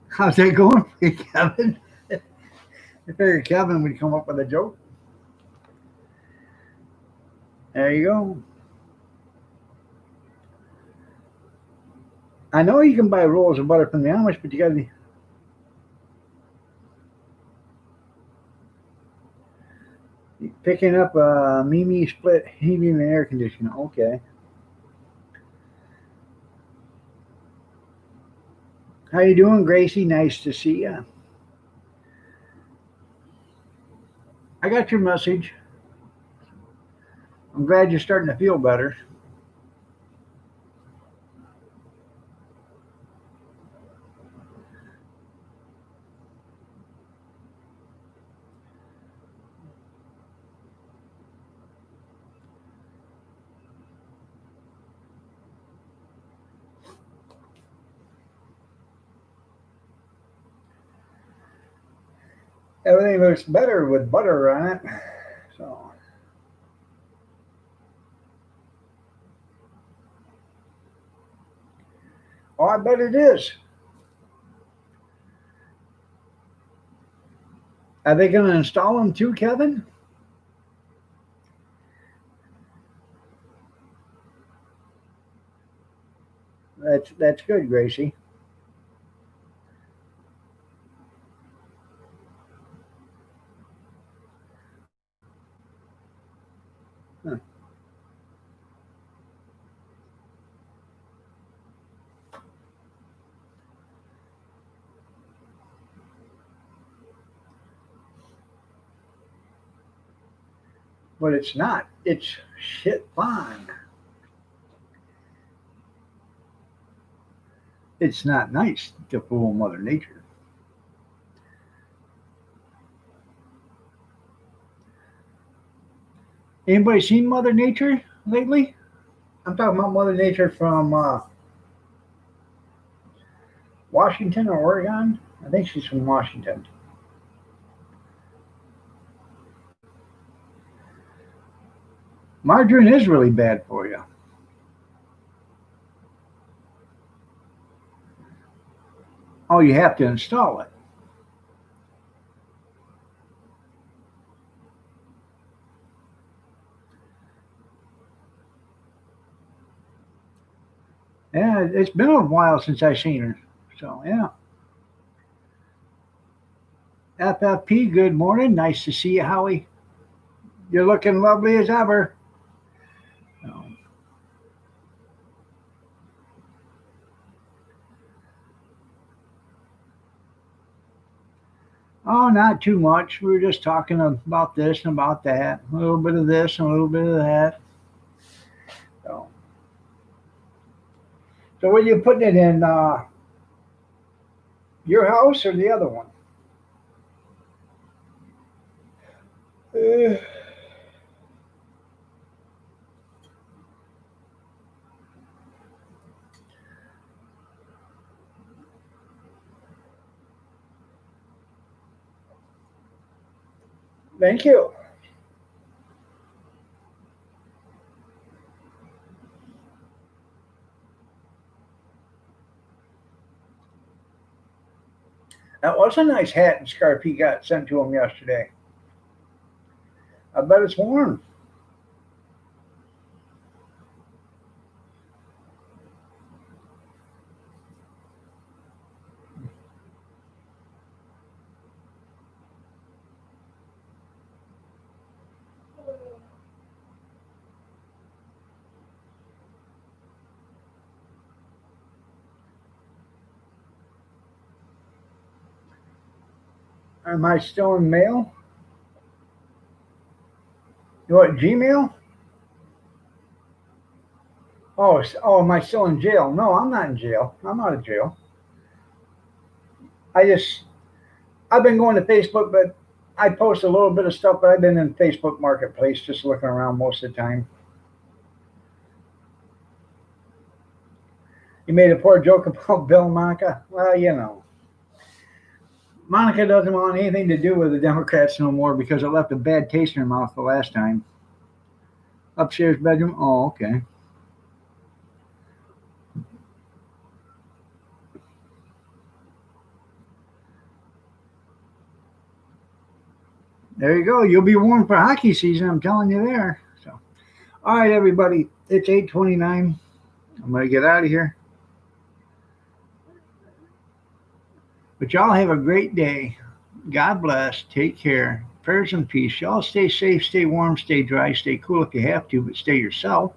how's that going for you, Kevin? I figured Kevin would come up with a joke. There you go. I know you can buy rolls of butter from the Amish, but you got to be picking up a Mimi split heating and air conditioner. Okay. How you doing, Gracie? Nice to see you. I got your message. I'm glad you're starting to feel better. Everything looks better with butter on it. So, oh, I bet it is. Are they going to install them too, Kevin? That's good, Gracie. Huh. But it's not. It's shit fine. It's not nice to fool Mother Nature. Anybody seen Mother Nature lately? I'm talking about Mother Nature from Washington or Oregon. I think she's from Washington. Margarine is really bad for you. Oh, you have to install it. Yeah, it's been a while since I seen her. So yeah. FFP, good morning. Nice to see you, Howie. You're looking lovely as ever. So, oh, not too much. We were just talking about this and about that. A little bit of this and a little bit of that. So, so what are you putting it in? Your house or the other one? Uh, thank you. That was a nice hat and scarf he got sent to him yesterday. I bet it's warm. Am I still in mail? You what, Gmail? Oh, am I still in jail? No, I'm not in jail. I'm out of jail. I've been going to Facebook, but I post a little bit of stuff, but I've been in Facebook Marketplace just looking around most of the time. You made a poor joke about Bill Monica. Well, you know. Monica doesn't want anything to do with the Democrats no more because it left a bad taste in her mouth the last time. Upstairs bedroom? Oh, okay. There you go. You'll be warm for hockey season. I'm telling you there. So, all right, everybody. It's 8:29. I'm going to get out of here. But y'all have a great day. God bless. Take care. Prayers and peace. Y'all stay safe, stay warm, stay dry, stay cool if you have to, but stay yourself.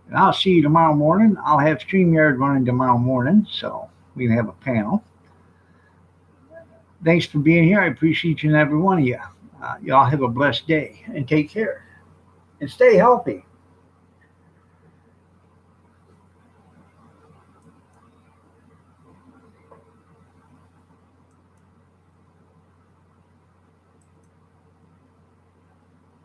And I'll see you tomorrow morning. I'll have StreamYard running tomorrow morning, so we can have a panel. Thanks for being here. I appreciate each and every one of you. Y'all have a blessed day and take care. And stay healthy.